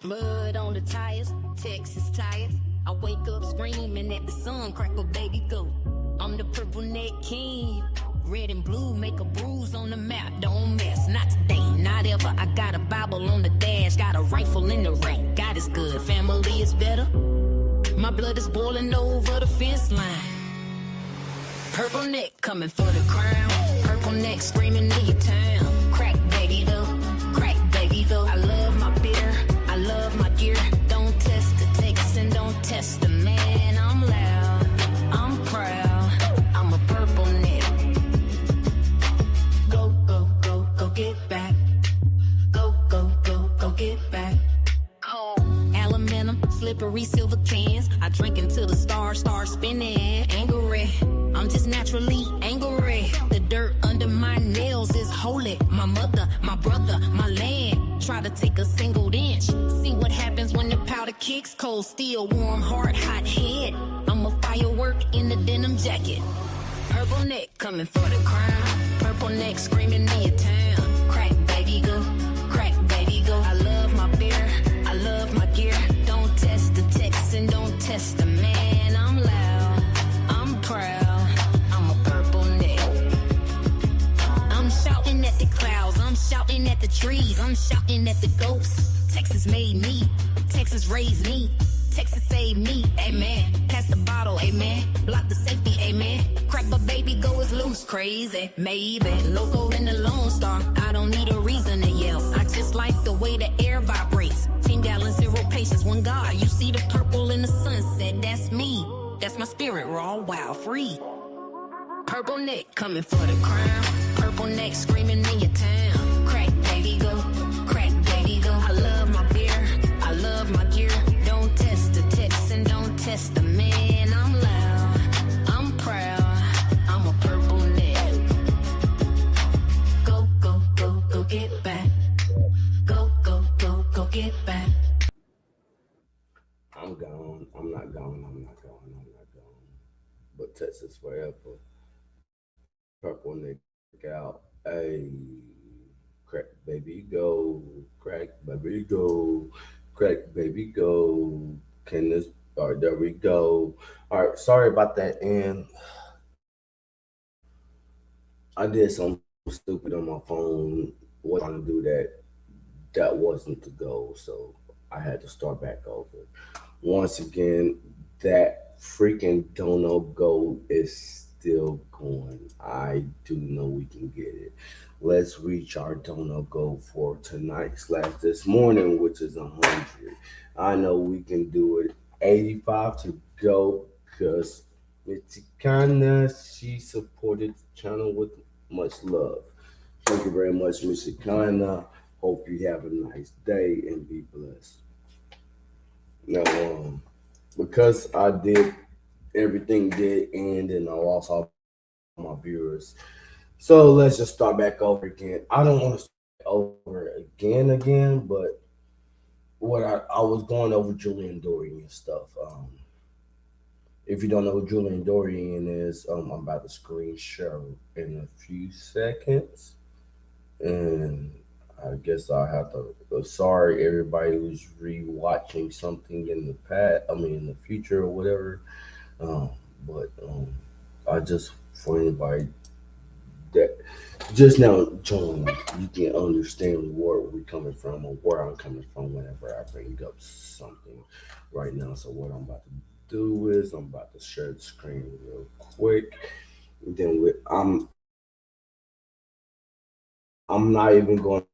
Mud on the tires, Texas tires. I wake up screaming at the sun, crackle baby go. I'm the purple neck king. Red and blue make a bruise on the map. Don't mess, not today, not ever. I got a Bible on the dash, got a rifle in the rack. God is good, family is better. My blood is boiling over the fence line. Purple neck coming for the crown. Purple neck screaming in your town. Crack baby though, crack baby though. I love my beer, I love my gear. Don't test the takes and don't test the man. I'm loud, I'm proud, I'm a purple neck. Go, go, go, go get back. Go, go, go, go get back. Aluminum, slippery silver cans. I drink until the stars start spinning. Angry, I'm just naturally angry. The dirt under my nails is holy. My mother, my brother, my land. Try to take a single inch. See what happens when the powder kicks. Cold steel, warm heart, hot head. I'm a firework in the denim jacket. Purple neck coming for the crown. Purple neck screaming in your town. Crack baby go, crack baby go. I love my beer, I love my gear. Don't test the text and don't test the man. I'm loud, I'm proud, I'm a purple neck. I'm shouting at the clouds, I'm shouting at the trees, I'm shouting at the ghosts. Texas made me, Texas raised me, Texas saved me, amen. Pass the bottle, amen. Block the safety, amen. Crack but baby go is loose, crazy, maybe. Loco in the Lone Star, I don't need a reason to yell. I just like the way the air vibrates. 10 gallons, 0 patience, one God. You see the purple in the sunset, that's me. That's my spirit, raw, wild, free. Purple neck coming for the crown. Purple neck screaming in your town. Crack baby go, crack baby go. I love my beer, I love my gear. Don't test the text and don't test the man. I'm loud, I'm proud, I'm a purple neck. Go, go, go, go get back. Go, go, go, go get back. I'm gone. I'm not gone. I'm not gone. I'm not gone. But Texas forever. Purple neck out. Hey, crack baby go. Crack baby go. Crack baby go. Can this? All right, there we go. All right, sorry about that. And I did something stupid on my phone. Was trying to do that. That wasn't the goal, so I had to start back over. Once again, that freaking dono goal is still going. I do know we can get it. Let's reach our dono goal for tonight / this morning, which is 100. I know we can do it. 85 to go because Mexicana, she supported the channel with much love. Thank you very much, Mexicana. Hope you have a nice day and be blessed. Now, because I did everything did end and I lost all my viewers, so let's just start back over again. I don't want to start over again, but what I was going over Julian Dorian and stuff. If you don't know who Julian Dorian is, I'm about to screen share in a few seconds, and I guess I have to. Sorry, everybody who's rewatching something in the past. I mean, in the future or whatever. But I just for anybody that just now joined, you can understand where we're coming from or where I'm coming from whenever I bring up something right now. So what I'm about to do is I'm about to share the screen real quick. Then I'm not even going.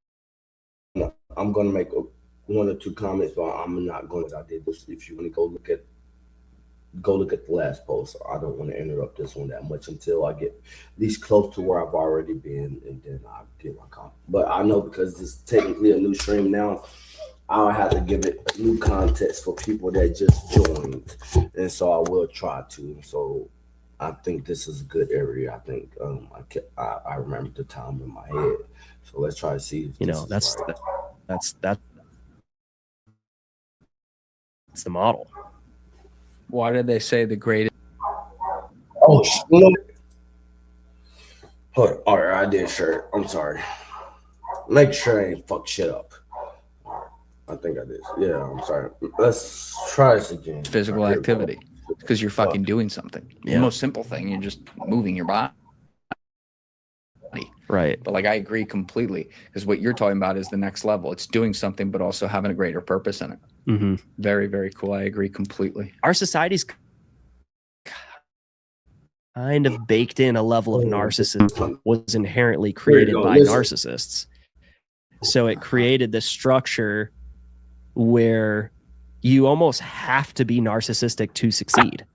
I'm going to make 1 or 2 comments, but I'm not going to. I did this. If you want to go look at the last post. I don't want to interrupt this one that much until I get at least close to where I've already been, and then I'll get my comment. But I know because this is technically a new stream now, I'll have to give it new context for people that just joined, and so I will try to. So I think this is a good area. I think I remember the time in my head. So let's try to see. If that's right. That's the model. Why did they say the greatest? Oh, Hold on. All right, I did shirt. I'm sorry. Make sure I ain't fuck shit up. All right. I think I did. Yeah, I'm sorry. Let's try this again. Physical Okay. activity, because you're fucking doing something. Yeah. The most simple thing, you're just moving your body. Right. But like, I agree completely, because what you're talking about is the next level. It's doing something, but also having a greater purpose in it. Mm-hmm. Very, very cool. I agree completely. Our society's kind of baked in a level of narcissism was inherently created go. by Listen. narcissists. So it created this structure where you almost have to be narcissistic to succeed.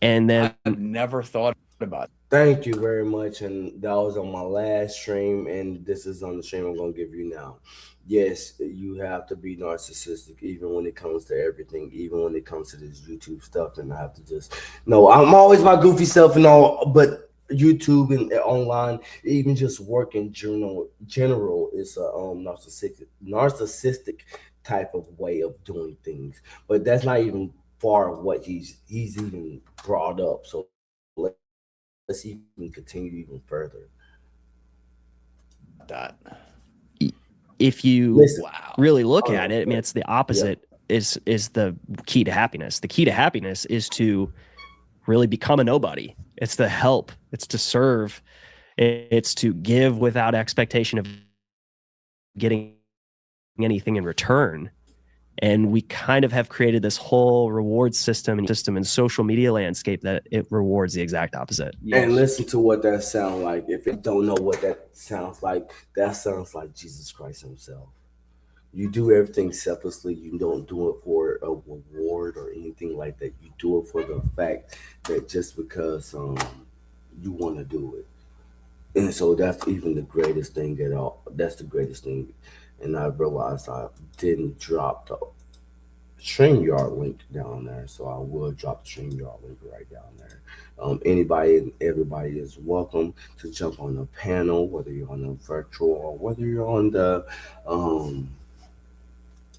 And then I've never thought about it. Thank you very much. And that was on my last stream, and this is on the stream I'm going to give you now. Yes, you have to be narcissistic, even when it comes to everything, even when it comes to this YouTube stuff. And I have to just, no, I'm always my goofy self and all, but YouTube and online, even just work in general is a narcissistic type of way of doing things. But that's not even far of what he's even brought up. So let's even continue even further. That. if you Listen. Wow. really look at it, I mean, it's the opposite is the key to happiness. The key to happiness is to really become a nobody. It's to help. It's to serve. It's to give without expectation of getting anything in return. And we kind of have created this whole reward system and social media landscape that it rewards the exact opposite. Yes. And listen to what that sounds like. If you don't know what that sounds like Jesus Christ himself. You do everything selflessly. You don't do it for a reward or anything like that. You do it for the fact that just because you want to do it. And so that's even the greatest thing at all. That's the greatest thing. And I realized I didn't drop the StreamYard link down there. So I will drop the StreamYard link right down there. Anybody and everybody is welcome to jump on the panel, whether you're on the virtual or whether you're on the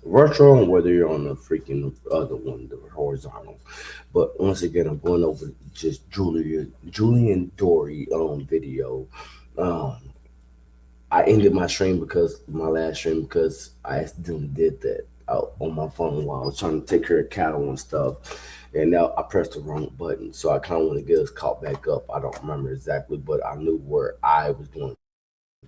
virtual and whether you're on the freaking other one, the horizontal. But once again, I'm going over just Julian Dory video. I ended my last stream because I accidentally did that out on my phone while I was trying to take care of cattle and stuff. And now I pressed the wrong button. So I kind of want to get us caught back up. I don't remember exactly, but I knew where I was going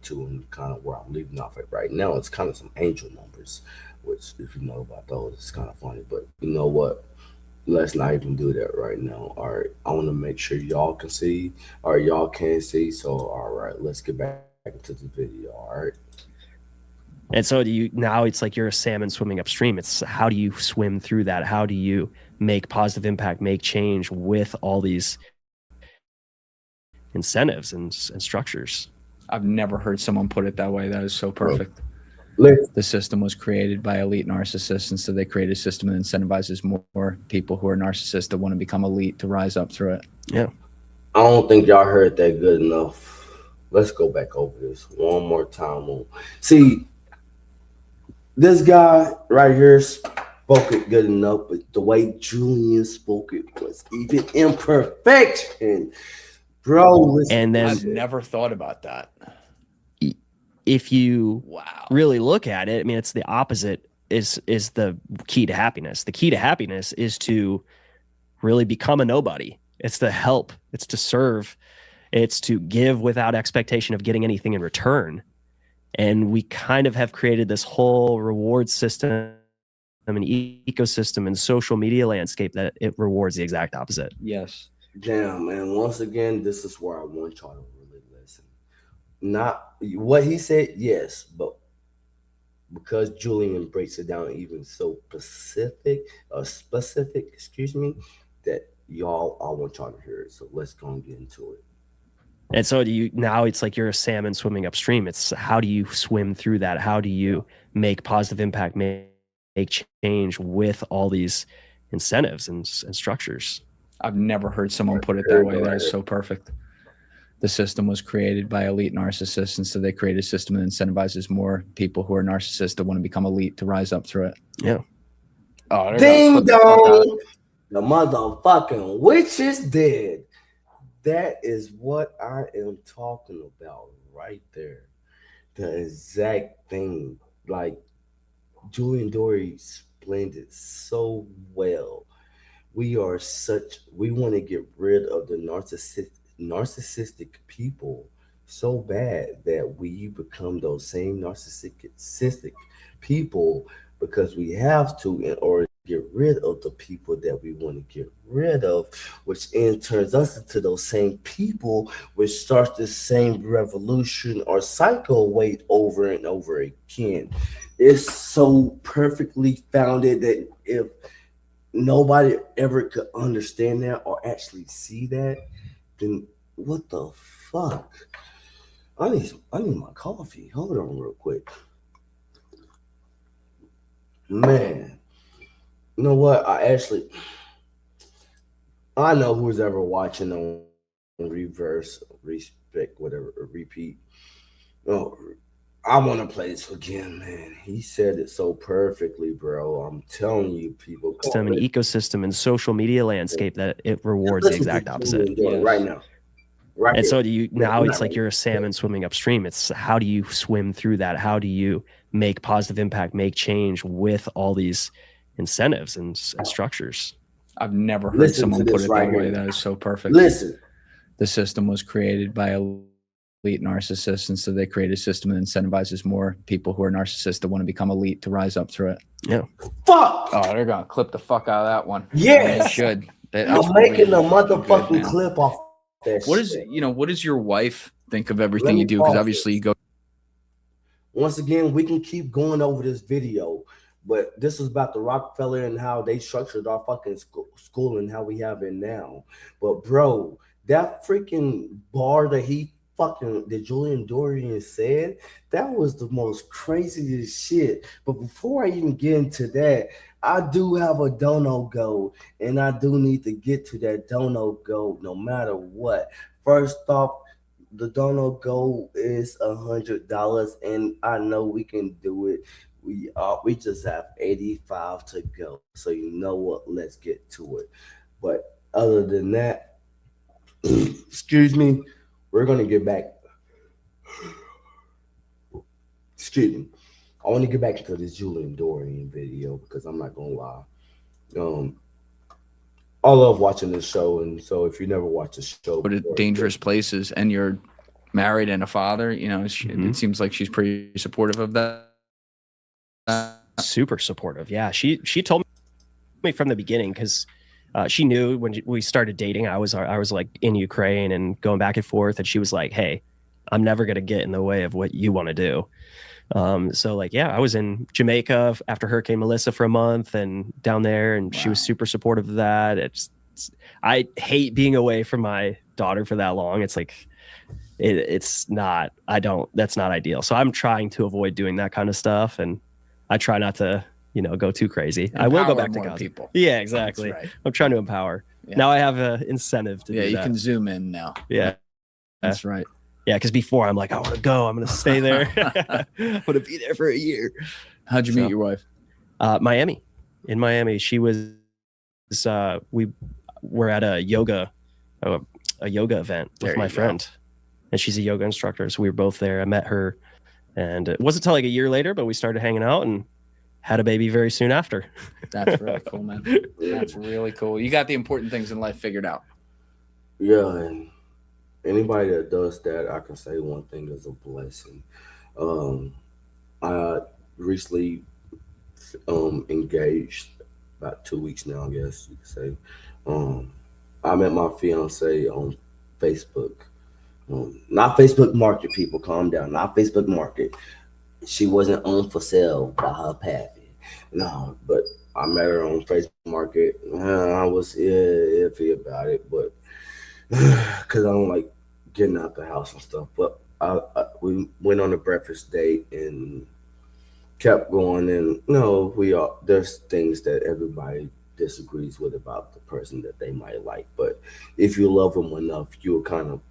to and kind of where I'm leaving off at right now. It's kind of some angel numbers, which if you know about those, it's kind of funny. But you know what? Let's not even do that right now. All right. I want to make sure y'all can see or y'all can see. So, all right, let's get back into the video. All right. And so now it's like you're a salmon swimming upstream. It's how do you swim through that? How do you make positive impact, make change with all these incentives and structures? I've never heard someone put it that way. That is so perfect. Let's The system was created by elite narcissists, and so they create a system that incentivizes more people who are narcissists that want to become elite to rise up through it. Yeah. I don't think y'all heard that good enough. Let's go back over this one more time. See, this guy right here spoke it good enough, but the way Julian spoke it was even imperfection. Bro, listen. And then I've never thought about that. if you Wow. really look at it, I mean, it's the opposite is the key to happiness. The key to happiness is to really become a nobody. It's to help. It's to serve. It's to give without expectation of getting anything in return. And we kind of have created this whole reward system and ecosystem and social media landscape that it rewards the exact opposite. Yes. Damn, man. Once again, this is where I want y'all to really listen. Not what he said, yes, but because Julian breaks it down even so specific, excuse me, that y'all, I want y'all to hear it. So let's go and get into it. And so now it's like you're a salmon swimming upstream. It's how do you swim through that? How do you make positive impact, make change with all these incentives and structures? I've never heard someone put it that way. That is so perfect. The system was created by elite narcissists, and so they create a system that incentivizes more people who are narcissists that want to become elite to rise up through it. Yeah. Oh, Ding dong! The motherfucking witch is dead. that is what I am talking about right there. The exact thing. Like Julian Dory explained it so well. We want to get rid of the narcissistic people so bad that we become those same narcissistic people because we have to in order to get rid of the people that we want to get rid of, which in turns us into those same people, which starts the same revolution or cycle wait over and over again. It's so perfectly founded that if nobody ever could understand that or actually see that, then what the fuck? I need my coffee. Hold on real quick. Man, you know what? I know who's ever watching on reverse, respect, whatever, or repeat. Oh, I want to play this again, man. He said it so perfectly, bro. I'm telling you, people. System and ecosystem and social media landscape that it rewards the Listen exact to opposite. Julian Dory right now. Right And here. so do you now Right it's like now. you're a salmon swimming upstream. It's how do you swim through that? How do you make positive impact, make change with all these incentives and structures? I've never heard Listen to someone put this it right that way. here. That is so perfect. Listen. The system was created by elite narcissists, and so they create a system that incentivizes more people who are narcissists that want to become elite to rise up through it. Fuck. Oh, they're gonna clip the fuck out of that one. Yes. They should. I'm making a motherfucking man. clip off that What is shit. what does your wife think of Let everything me you do? Because pause obviously this. you go. Once again, we can keep going over this video, but this is about the Rockefeller and how they structured our fucking school and how we have it now. But bro, that freaking bar that Julian Dorian said, that was the most craziest shit. But before I even get into that, I do have a dono goal, and I do need to get to that dono goal no matter what. First off, the dono goal is $100, and I know we can do it. We just have 85 to go. So you know what? Let's get to it. But other than that, excuse me, we're gonna get back. Excuse me. I want to get back to this Julian Dorian video because I'm not gonna lie. I love watching this show, and so if you never watch the show, But at dangerous places, and you're married and a father, it seems like she's pretty supportive of that. Super supportive. Yeah. She told me from the beginning because she knew when we started dating, I was like in Ukraine and going back and forth. And she was like, hey, I'm never going to get in the way of what you want to do. So like, yeah, I was in Jamaica after Hurricane Melissa for a month and down there, and she was super supportive of that. I hate being away from my daughter for that long. It's like, that's not ideal. So I'm trying to avoid doing that kind of stuff. And I try not to, go too crazy. I will go back to Gaza. people. Yeah, exactly. That's right. I'm trying to empower. Yeah. Now I have an incentive to do that. You can zoom in now. Yeah. That's right. Yeah, because before I'm like, I want to go. I'm going to stay there. I'm going to be there for a year. How'd you meet your wife? Miami. In Miami, she was. We were at a yoga event with my friend, and she's a yoga instructor. So we were both there. I met her, and it wasn't until like a year later, but we started hanging out and had a baby very soon after. That's really cool, man. That's really cool. You got the important things in life figured out. Yeah, and anybody that does that, I can say one thing is a blessing. I recently engaged about 2 weeks now, I guess you could say. I met my fiance on Facebook. Not Facebook Market, people, calm down. Not Facebook Market. She wasn't on for sale by her pappy. No, but I met her on Facebook Market. I was iffy about it, but because I don't like getting out the house and stuff. But we went on a breakfast date and kept going. And there's things that everybody disagrees with about the person that they might like. But if you love them enough, you'll put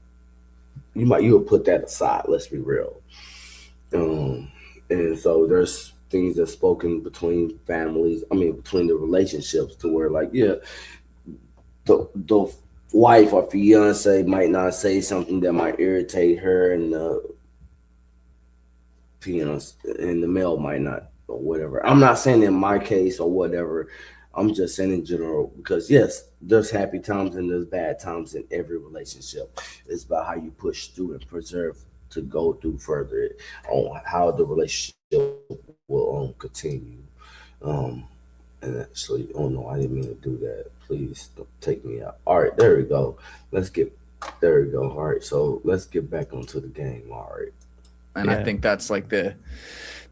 that aside. Let's be real. And so there's things that's spoken between families. I mean, between the relationships to where, like, yeah, the wife or fiance might not say something that might irritate her, and the fiance and the male might not, or whatever. I'm not saying in my case or whatever. I'm just saying in general, because yes, there's happy times and there's bad times in every relationship. It's about how you push through and preserve to go through further on how the relationship will continue. And actually, oh no, I didn't mean to do that. Please don't take me out. All right, there we go. There we go. All right, so let's get back onto the game. All right. And I think that's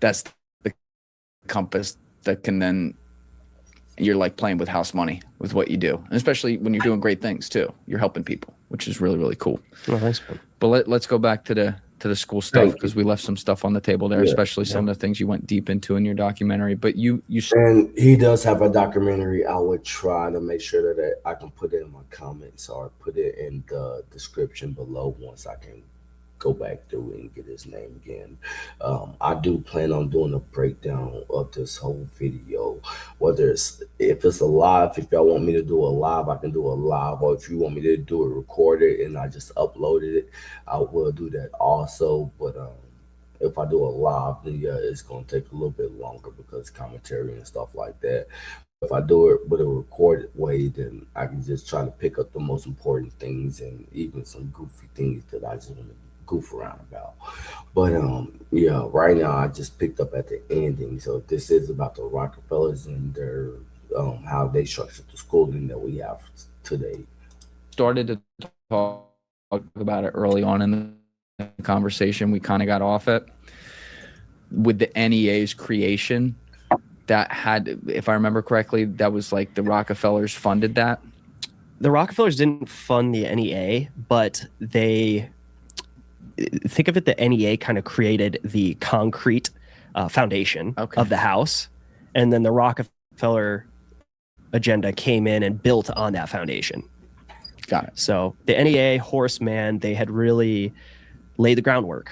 that's the compass that can then, you're like playing with house money with what you do. And especially when you're doing great things too. You're helping people, which is really, really cool. Oh, thanks, man. But let's go back to the school stuff, because we left some stuff on the table there, especially some of the things you went deep into in your documentary. But you and he does have a documentary. I would try to make sure that I can put it in my comments or put it in the description below once I can go back through and get his name again. I do plan on doing a breakdown of this whole video, whether if it's a live, if y'all want me to do a live, I can do a live, or if you want me to do it recorded and I just uploaded it, I will do that also. But if I do a live, then yeah, it's gonna take a little bit longer because commentary and stuff like that. If I do it with a recorded way, then I can just try to pick up the most important things and even some goofy things that I just want to goof around about. But yeah, right now I just picked up at the ending. So this is about the Rockefellers and their how they structured the schooling that we have today. started to talk about it early on in the conversation. We kind of got off it with the NEA's creation. That had, if I remember correctly, that was like the Rockefellers funded that. The Rockefellers didn't fund the NEA, but they, think of it, the NEA kind of created the concrete foundation of the house. And then the Rockefeller agenda came in and built on that foundation. Got it. So the NEA, Horace Mann, they had really laid the groundwork.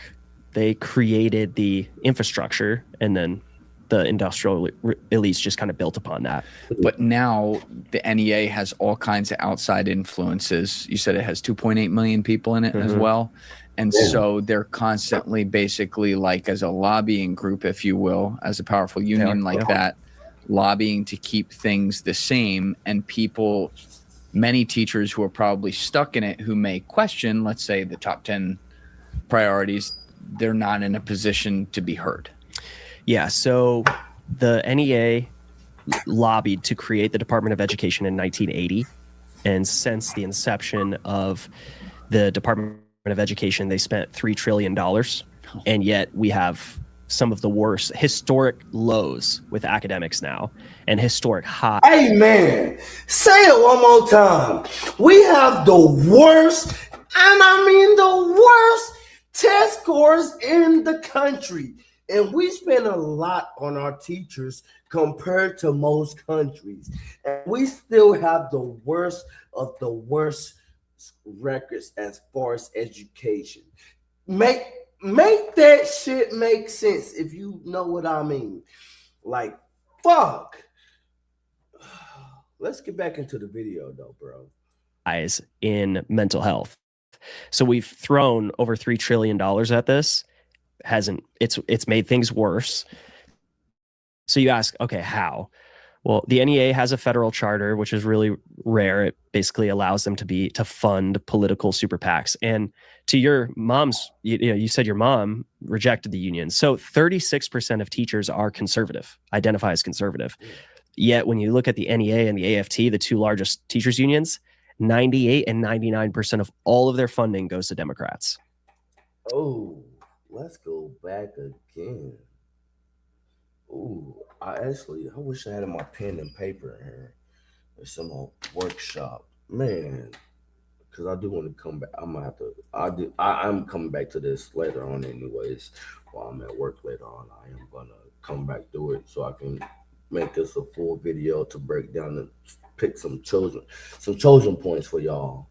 They created the infrastructure, and then the industrial elites just kind of built upon that. But now the NEA has all kinds of outside influences. You said it has 2.8 million people in it as well. And so they're constantly basically like as a lobbying group, if you will, as a powerful union that, lobbying to keep things the same. And people, many teachers who are probably stuck in it, who may question, let's say, the top 10 priorities, they're not in a position to be heard. Yeah, so the NEA lobbied to create the Department of Education in 1980. And since the inception of the Department of Education, they spent $3 trillion. And yet we have some of the worst historic lows with academics now and historic highs. Hey, man, say it one more time. We have the worst, and I mean the worst test scores in the country. And we spend a lot on our teachers compared to most countries. And we still have the worst of the worst records as far as education. Make that shit make sense, if you know what I mean. Like, fuck. Let's get back into the video though, bro. In mental health. So we've thrown over $3 trillion at this. It's made things worse. So you ask, okay, how? Well, the NEA has a federal charter, which is really rare. It basically allows them to fund political super PACs. And to your mom's, you said your mom rejected the union. So 36% of teachers are conservative, identify as conservative. Yet when you look at the NEA and the AFT, the two largest teachers unions, 98 and 99% of all of their funding goes to Democrats. Oh, let's go back again. Ooh, I wish I had my pen and paper in here. There's some workshop, man. Because I do want to come back. I'm coming back to this later on, anyways. While I'm at work later on, I am gonna come back through it so I can make this a full video to break down and pick some chosen points for y'all.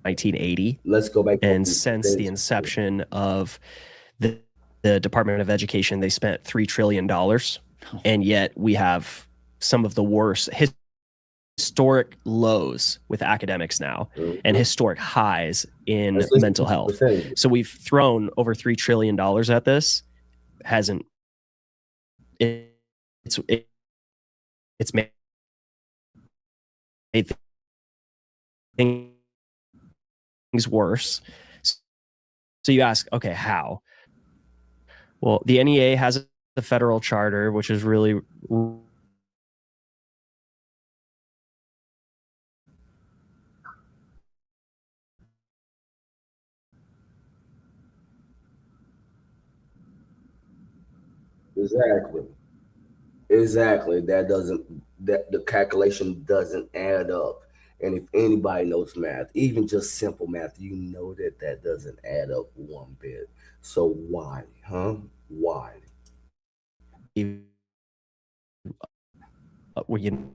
1980. Let's go back. And since the inception of the Department of Education, they spent $3 trillion. And yet we have some of the worst historic lows with academics now and historic highs in Let's listen mental to health. percentage. So we've thrown over $3 trillion at this. Hasn't it's made things worse. So you ask, okay, how? Well, the NEA has a federal charter, which is really Exactly. That the calculation doesn't add up. And if anybody knows math, even just simple math, you know that doesn't add up one bit. So why, huh? Why? where you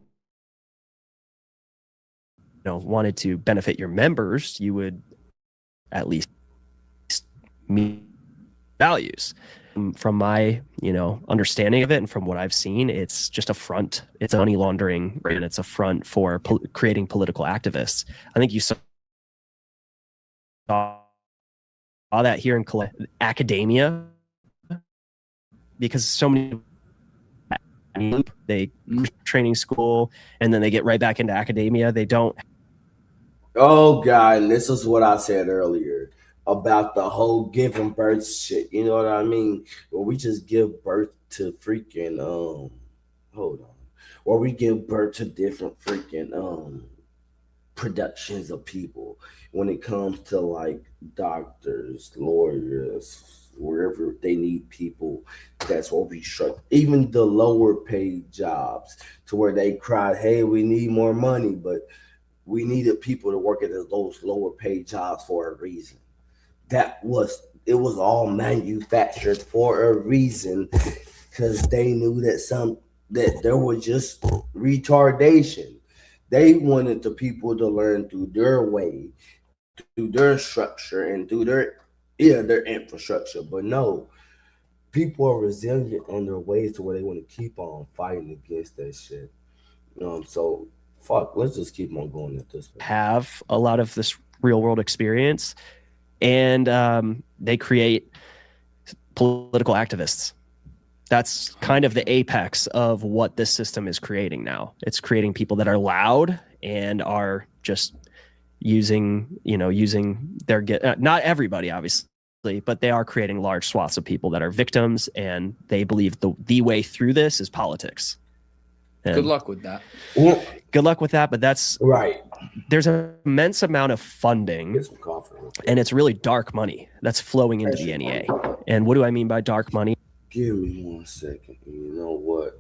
wanted to benefit your members, you would at least meet values. From my understanding of it and from what I've seen, it's just a front. It's a money laundering, and it's a front for creating political activists. I think you saw that here in academia, because so many they training school and then they get right back into academia. They don't. Oh God, and this is what I said earlier about the whole giving birth shit. You know what I mean? Where we just give birth to freaking hold on. Where we give birth to different freaking productions of people when it comes to like doctors, lawyers, wherever they need people. That's what we shut. Even the lower paid jobs to where they cried, hey, we need more money, but we needed people to work at those lower paid jobs for a reason. It was all manufactured for a reason, because they knew that there was just retardation. They wanted the people to learn through their way, through their structure, and through their infrastructure. But no, people are resilient on their ways to where they want to keep on fighting against that shit. So fuck, let's just keep on going at this. Have a lot of this real world experience, and they create political activists. That's kind of the apex of what this system is creating now. It's creating people that are loud and are just using their not everybody, obviously, but they are creating large swaths of people that are victims, and they believe the way through this is politics. And good luck with that. Good luck with that, but that's right. There's an immense amount of funding, Get some coffee. and it's really dark money that's flowing into the NEA. And what do I mean by dark money? Give me 1 second. You know what?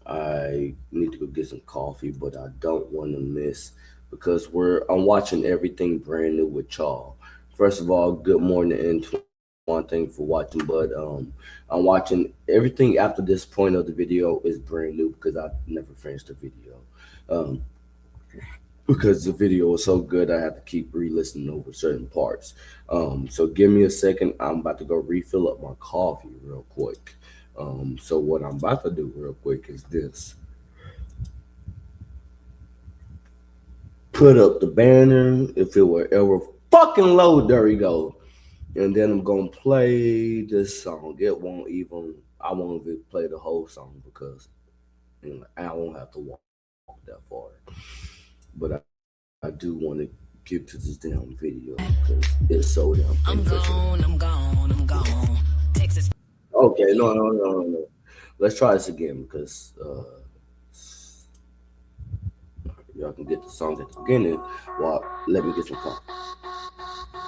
I need to go get some coffee, but I don't want to miss, because I'm watching everything brand new with y'all. First of all, good morning, Antoine. Thank you for watching. But I'm watching everything after this point of the video is brand new, because I never finished the video. Because the video was so good, I had to keep re-listening over certain parts. So give me a second. I'm about to go refill up my coffee real quick. So what I'm about to do real quick is this. Put up the banner. If it were ever fucking low, there we go. And then I'm going to play this song. I won't even play the whole song, because I won't have to walk that far. But I do want to get to this damn video, because it's so damn I'm gone. Texas. Okay, no. Let's try this again, because y'all can get the song at the beginning. Well, let me get some coffee.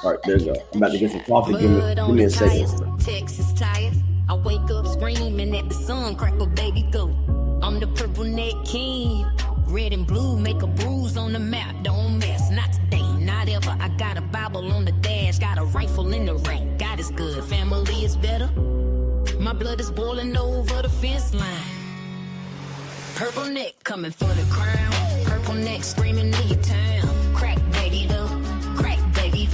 All right, there you go. I'm about to get some coffee. Give me a second. Texas tires. I wake up screaming at the sun, crackle baby go. I'm the purple neck king. Red and blue make a bruise on the map. Don't mess, not today, not ever. I got a Bible on the dash, got a rifle in the rack. God is good, family is better. My blood is boiling over the fence line. Purple neck coming for the crown. Purple neck screaming leave town. Crack baby though.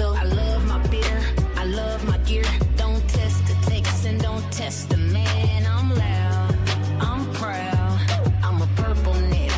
I love my beer, I love my gear. Don't test the takes and don't test the man. I'm loud, I'm proud, I'm a purple neck.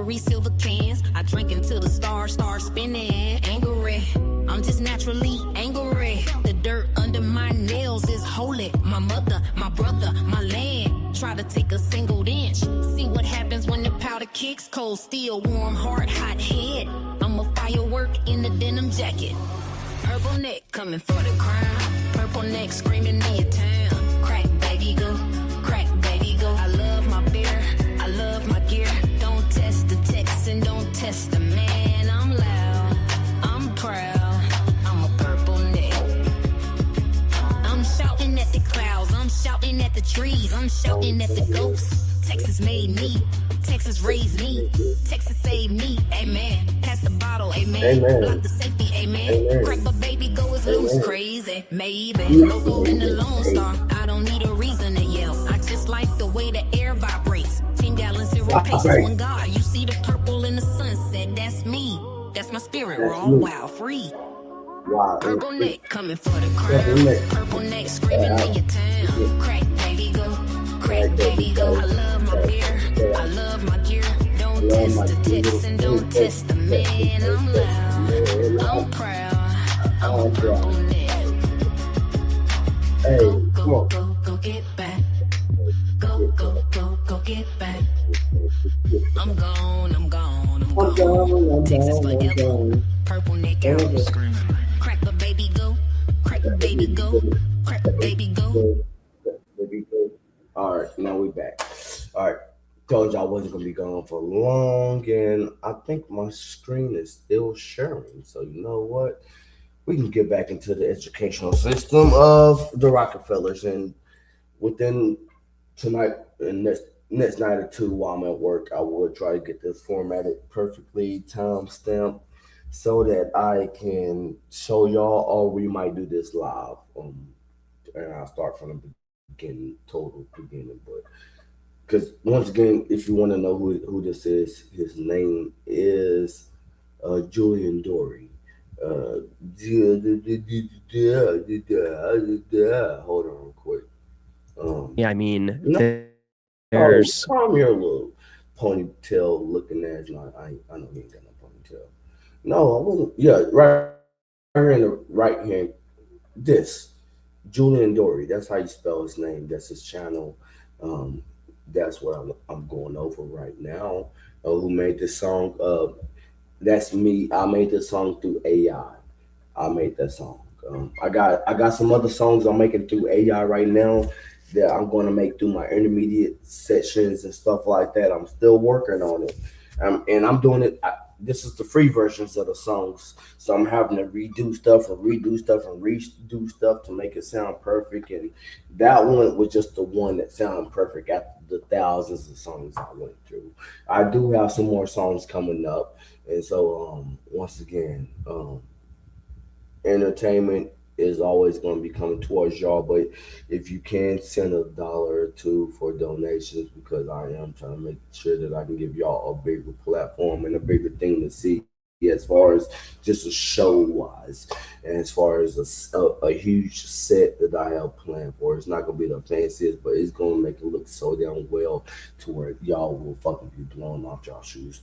slippery silver cans. I drink until the stars start spinning. Angry, I'm just naturally angry. The dirt under my nails is holy. My mother, my brother, my land. Try to take a single inch. See what happens when the powder kicks. Cold steel, warm heart, hot head. I'm a firework in the denim jacket. Purple neck coming for the crown. Purple neck screaming in your town. Crack baby go, crack baby go. I love my beer, I love my gear. Don't test the text and don't test the man. I'm loud, I'm proud, I'm a purple neck. I'm shouting at the clouds, I'm shouting at the trees, I'm shouting at the ghosts. Texas made me, Texas raised me, Texas saved me, amen. Pass the bottle, amen. Amen. Block the safety, amen. Amen. Crack but baby go is loose, Amen. crazy, maybe. Logo in the Lone Star, I don't need a reason to yell. I just like the way the air vibrates. 10 gallons, 0 patience, one God. You see the purple in the sunset, that's me. That's my spirit, That's raw, me. wild, free. Wow. Purple neck coming for the Purple crown. neck. Purple neck screaming in your town. Crack baby go, crack baby go. I love my beer, I love my gear. Don't test the text and don't test the man. I'm loud, I'm proud, I'm a purple neck. Hey, Go, come go, on. go get back. Go, go get back. I'm gone, I'm gone, I'm gone. Texas forever. Purple neck arrow screaming. Crack the baby go, crack the baby go, crack the baby go. All right, now we back. All right, told you I wasn't gonna be gone for long, and I think my screen is still sharing. So you know what? We can get back into the educational system of the Rockefellers, and within tonight and next night or two while I'm at work, I will try to get this formatted perfectly, time stamped, so that I can show y'all, or we might do this live. And I'll start from the beginning, total beginning. But because once again, if you want to know who this is, his name is Julian Dory. Hold on real quick. Yeah, I mean, No. there's Calm your little ponytail looking ass. No, I know he ain't got no ponytail. No, I wasn't. Yeah, right here in the right hand. This Julian Dory. That's how you spell his name. That's his channel. That's what I'm going over right now. Who made this song? That's me. I made this song through AI. I made that song. I got some other songs I'm making through AI right now that I'm going to make through my intermediate sessions and stuff like that. I'm still working on it, and I'm doing it. This is the free versions of the songs, so I'm having to redo stuff and redo stuff to make it sound perfect. And that one was just the one that sounded perfect after the thousands of songs I went through. I do have some more songs coming up, and so once again, entertainment is always going to be coming towards y'all, but if you can send $1 or $2 for donations, because I am trying to make sure that I can give y'all a bigger platform and a bigger thing to see as far as just a show wise, and as far as a huge set that I have planned for. It's not going to be the fanciest, but it's going to make it look so damn well to where y'all will fucking be blown off y'all shoes.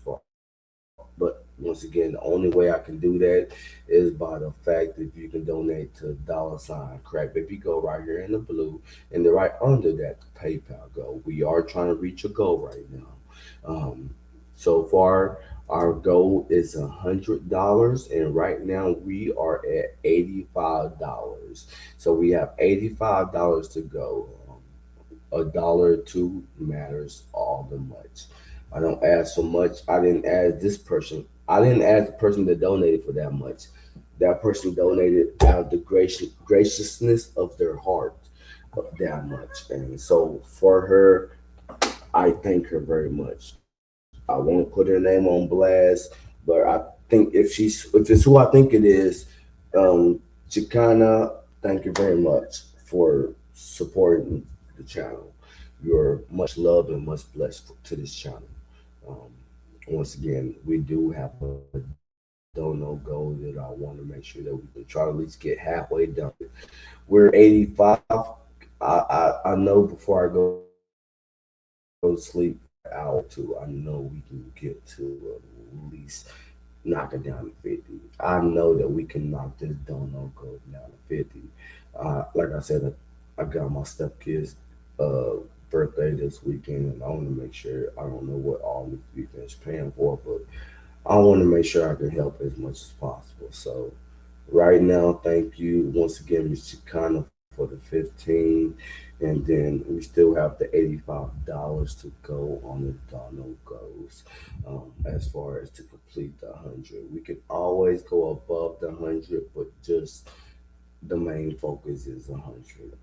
But once again, the only way I can do that is by the fact that you can donate to $ Crack Baby Go right here in the blue, and then right under that, the PayPal Go. We are trying to reach a goal right now. So far, our goal is $100, and right now we are at $85. So we have $85 to go. $1 or $2 matters all the much. I don't ask so much. I didn't ask this person. I didn't ask the person that donated for that much. That person donated out of the graciousness of their heart that much. And so for her, I thank her very much. I won't put her name on blast, but I think if it's who I think it is, Chicana, thank you very much for supporting the channel. You're much loved and much blessed to this channel. Once again, we do have a dono goal that I want to make sure that we can try to at least get halfway done. We're 85. I know before I go to sleep, hour two, I know we can get to at least knock it down to 50. I know that we can knock this donut go down to 50. Like I said, I got my stepkid's uh, birthday this weekend, and I want to make sure, I don't know what all the weekend's paying for, but I want to make sure I can help as much as possible. So right now, thank you once again, Ms. Chicana, for the 15, and then we still have the $85 to go on the Donald goes. As far as to complete the 100, we can always go above the 100, but just the main focus is 100.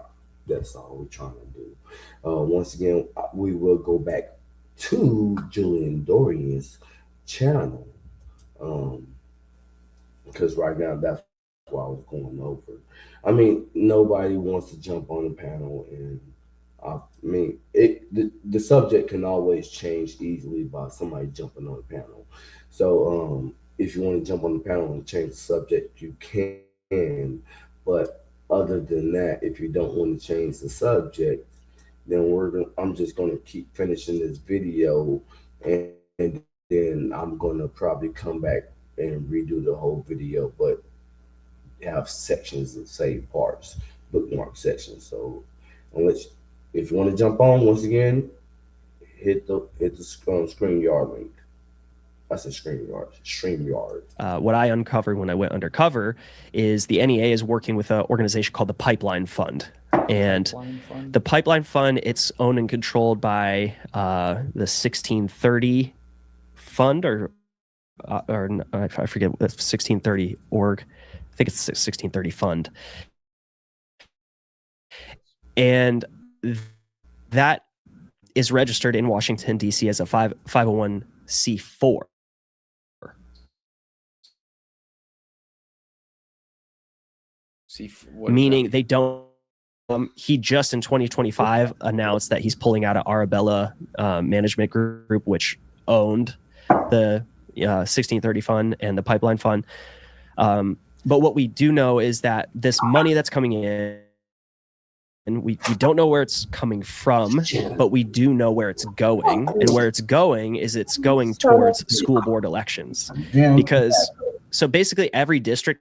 That's all we're trying to do. Once again, we will go back to Julian Dorian's channel, um, because right now that's what I was going over. I mean, nobody wants to jump on the panel, and I mean, the subject can always change easily by somebody jumping on the panel. So, if you want to jump on the panel and change the subject, you can. But other than that, if you don't want to change the subject, then I'm just gonna keep finishing this video, and then I'm gonna probably come back and redo the whole video, but have sections of saved parts, bookmark sections. So unless if you want to jump on, once again, hit the StreamYard link. I said StreamYard. What I uncovered when I went undercover is the NEA is working with an organization called the Pipeline Fund. And the Pipeline Fund, it's owned and controlled by the 1630 Fund, or I forget, 1630 org. I think it's 1630 Fund. And that is registered in Washington, D.C. as a 501c4. Meaning they don't. He just in 2025 announced that he's pulling out of Arabella Management Group, which owned the 1630 Fund and the Pipeline Fund. But what we do know is that this money that's coming in, and we don't know where it's coming from, but we do know where it's going. And where it's going is it's going towards school board elections. Because so basically every district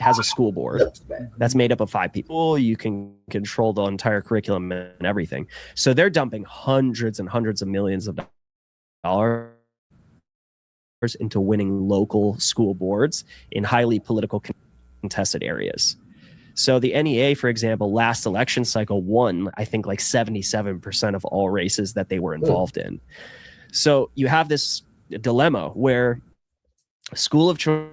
has a school board that's made up of 5 people. You can control the entire curriculum and everything. So they're dumping hundreds and hundreds of millions of dollars into winning local school boards in highly political contested areas. So the NEA, for example, last election cycle won, I think, like 77% of all races that they were involved in. So you have this dilemma where school of choice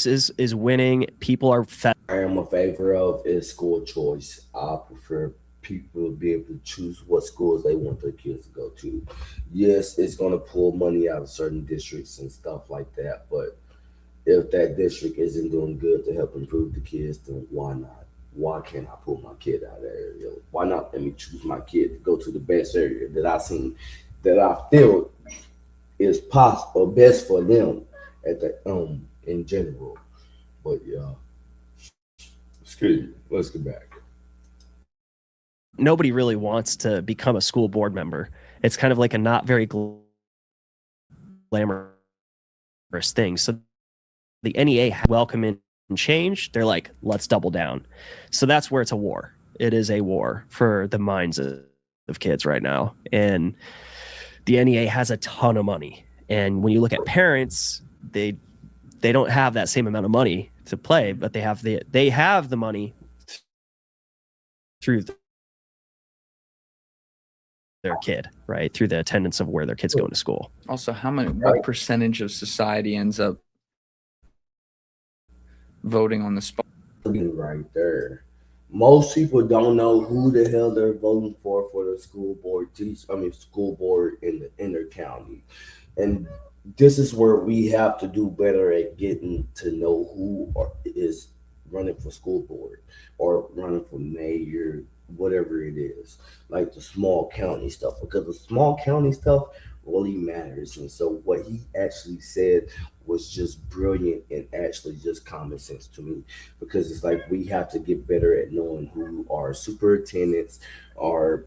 is winning. People are I am a favor of is school choice. I prefer people to be able to choose what schools they want their kids to go to. Yes, it's going to pull money out of certain districts and stuff like that, but if that district isn't doing good to help improve the kids, then why not? Why can't I pull my kid out of that area? Why not let me choose my kid to go to the best area that I seen, that I feel is possible, best for them at the in general. But yeah, excuse me. Let's get back. Nobody really wants to become a school board member. It's kind of like a not very glamorous thing. So the NEA welcome in change. They're like, let's double down. So that's where it's a war. It is a war for the minds of kids right now. And the NEA has a ton of money. And when you look at parents, they don't have that same amount of money to play, but they have the money through their kid, right? Through the attendance of where their kid's going to school. Also, what percentage of society ends up voting on the spot? Right there. Most people don't know who the hell they're voting for the school board, school board in their county. And this is where we have to do better at getting to know who is running for school board or running for mayor, whatever it is, like the small county stuff, because the small county stuff really matters. And so what he actually said was just brilliant and actually just common sense to me, because it's like we have to get better at knowing who our superintendents, our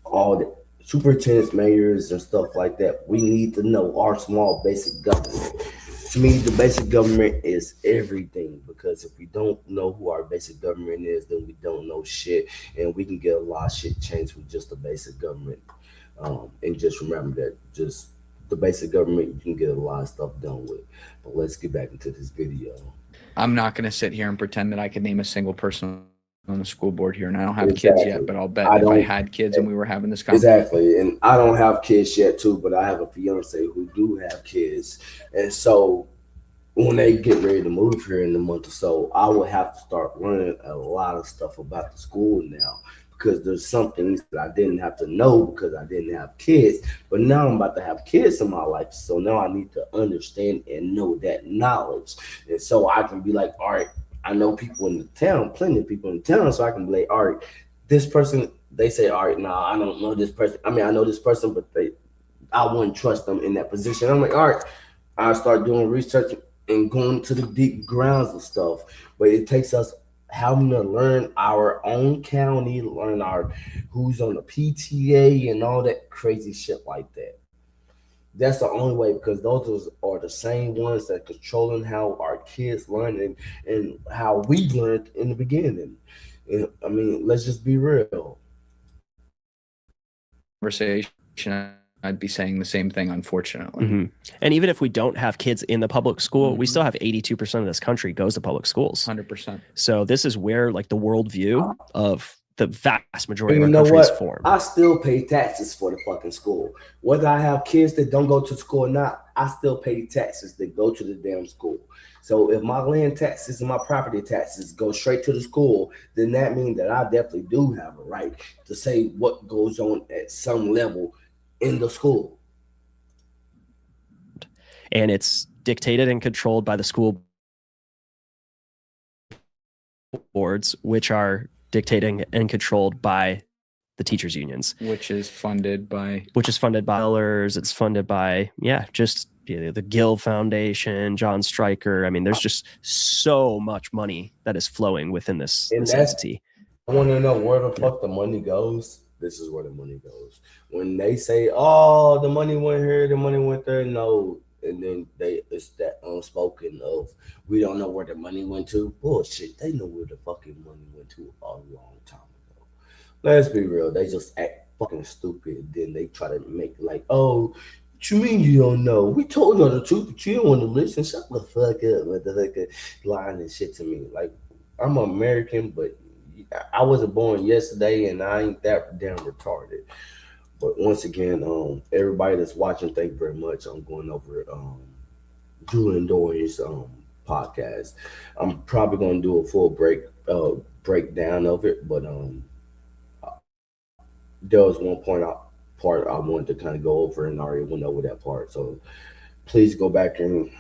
all the superintendents, mayors, and stuff like that. We need to know our small basic government. To me, the basic government is everything, because if we don't know who our basic government is, then we don't know shit, and we can get a lot of shit changed with just the basic government. And just remember that just the basic government, you can get a lot of stuff done with. But let's get back into this video. I'm not going to sit here and pretend that I could name a single person on the school board here, and I don't have kids yet, but I'll bet if I had kids and we were having this conversation. Exactly. And I don't have kids yet too, but I have a fiance who do have kids. And so when they get ready to move here in a month or so, I will have to start learning a lot of stuff about the school now, because there's some things that I didn't have to know because I didn't have kids. But now I'm about to have kids in my life. So now I need to understand and know that knowledge. And so I can be like, all right, I know people in the town, plenty of people in the town. So I can be like, all right, this person, they say, all right, nah, I don't know this person. I mean, I know this person, but I wouldn't trust them in that position. I'm like, all right, I start doing research and going to the deep grounds of stuff. But it takes us having to learn our own county, learn our who's on the PTA and all that crazy shit like that. That's the only way, because those are the same ones that controlling how our kids learn and how we learned in the beginning. And, I mean, let's just be real. Conversation, I'd be saying the same thing, unfortunately. Mm-hmm. And even if we don't have kids in the public school, we still have 82% of this country goes to public schools. 100%. So this is where like the worldview of the vast majority And of you our know country is what? formed. I still pay taxes for the fucking school. Whether I have kids that don't go to school or not, I still pay taxes that go to the damn school. So if my land taxes and my property taxes go straight to the school, then that means that I definitely do have a right to say what goes on at some level in the school. And it's dictated and controlled by the school boards, which are dictating and controlled by the teachers unions, which is funded by dollars. It's funded by just the Gill Foundation, John Stryker. I mean, there's just so much money that is flowing within this entity. I want to know where the fuck the money goes. This is where the money goes. When they say, "Oh, the money went here, the money went there," no. And then it's that unspoken of, we don't know where the money went to. Bullshit. They know where the fucking money went to a long time ago. Let's be real. They just act fucking stupid. Then they try to make like, oh, what you mean you don't know? We told you the truth, but you don't want to listen. Shut the fuck up with the fucking lying and shit to me. Like, I'm American, but I wasn't born yesterday, and I ain't that damn retarded. But once again, everybody that's watching, thank you very much. I'm going over Julian Dorian's podcast. I'm probably going to do a full breakdown of it, but there was one part I wanted to kind of go over, and I already went over that part. So please go back and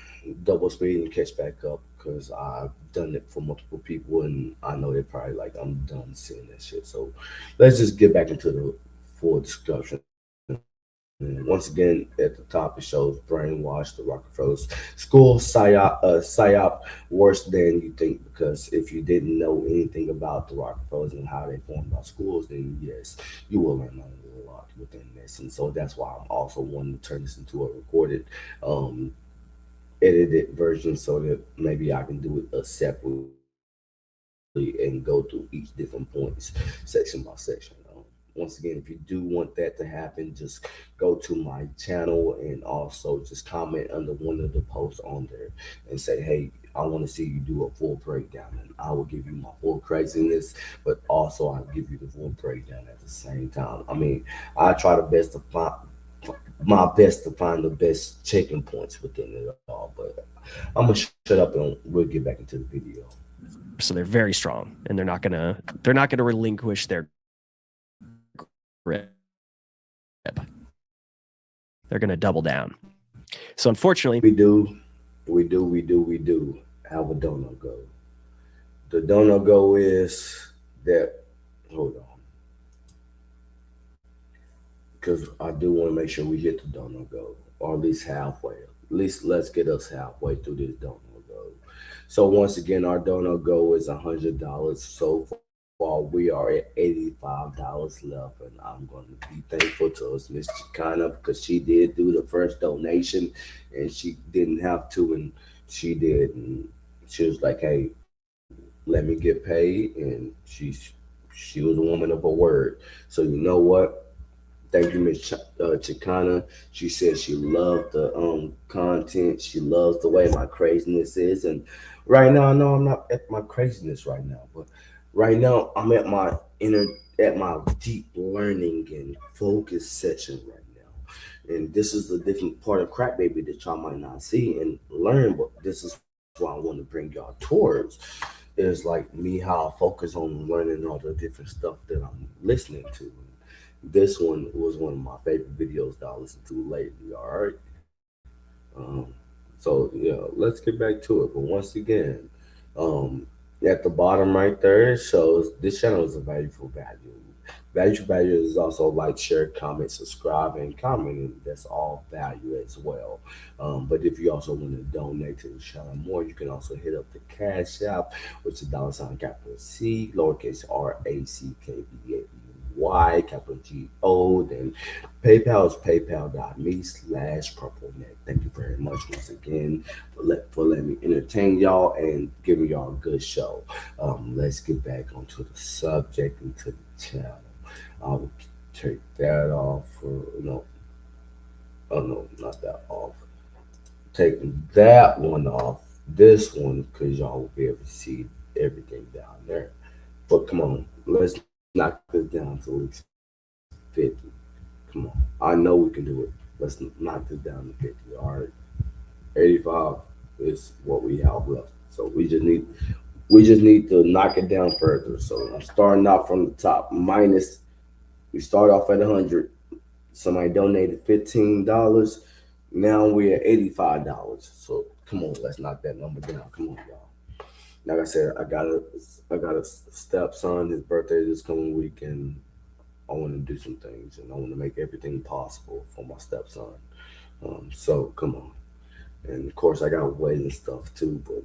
double speed and catch back up, because I've done it for multiple people, and I know they're probably like, I'm done seeing that shit. So let's just get back into the full discussion. And once again, at the top, it shows brainwash the Rockefellers. School psyop worse than you think, because if you didn't know anything about the Rockefellers and how they formed our schools, then yes, you will learn a lot within this. And so that's why I'm also wanting to turn this into a recorded, edited version, so that maybe I can do it separately and go through each different points, section by section. Once again, if you do want that to happen, just go to my channel and also just comment under one of the posts on there and say, hey, I want to see you do a full breakdown, and I will give you my full craziness, but also I'll give you the full breakdown at the same time. I mean, I try my best to find the best checking points within it all, but I'm gonna shut up and we'll get back into the video. So they're very strong, and they're not gonna relinquish their grip. They're gonna double down. So unfortunately, we do have a donut go. The donut go is that, hold on, because I do want to make sure we hit the donut go, or at least halfway. At least let's get us halfway through this donut go. So once again, our donut go is $100 so far. y'all, we are at $85 left, and I'm going to be thankful to us, Miss Chicana, because she did do the first donation, and she didn't have to, and she did, and she was like, "Hey, let me get paid," and she was a woman of her word. So you know what? Thank you, Miss Chicana. She said she loved the content. She loves the way my craziness is, and right now I know I'm not at my craziness right now, but right now I'm at my deep learning and focus section right now. And this is a different part of Crack Baby that y'all might not see and learn, but this is what I want to bring y'all towards. Is like me how I focus on learning all the different stuff that I'm listening to. This one was one of my favorite videos that I listened to lately. All right. So yeah, let's get back to it. But once again, at the bottom right there, it shows this channel is a value for value. Value for value is also like, share, comment, subscribe, and comment. And that's all value as well. But if you also want to donate to the channel more, you can also hit up the Cash App, which is $ capital C, lowercase RACKBABY, capital GO. Then PayPal is paypal.me/purpleneck. Thank you very much once again for letting me entertain y'all and giving y'all a good show. Let's get back onto the subject and to the channel. I'll take that off for no. Oh no, not that off. Taking that one off. This one, because y'all will be able to see everything down there. But come on, let's knock this down to at least 50. Come on, I know we can do it. Let's knock this down to 50. All right, 85 is what we have left. So we just need to knock it down further. So I'm starting out from the top. Minus, we start off at 100. Somebody donated $15. Now we're at $85. So come on, let's knock that number down. Come on, y'all. Like I said, I got a stepson. His birthday is this coming week, and I want to do some things, and I want to make everything possible for my stepson. So come on. And of course, I got wedding stuff too, but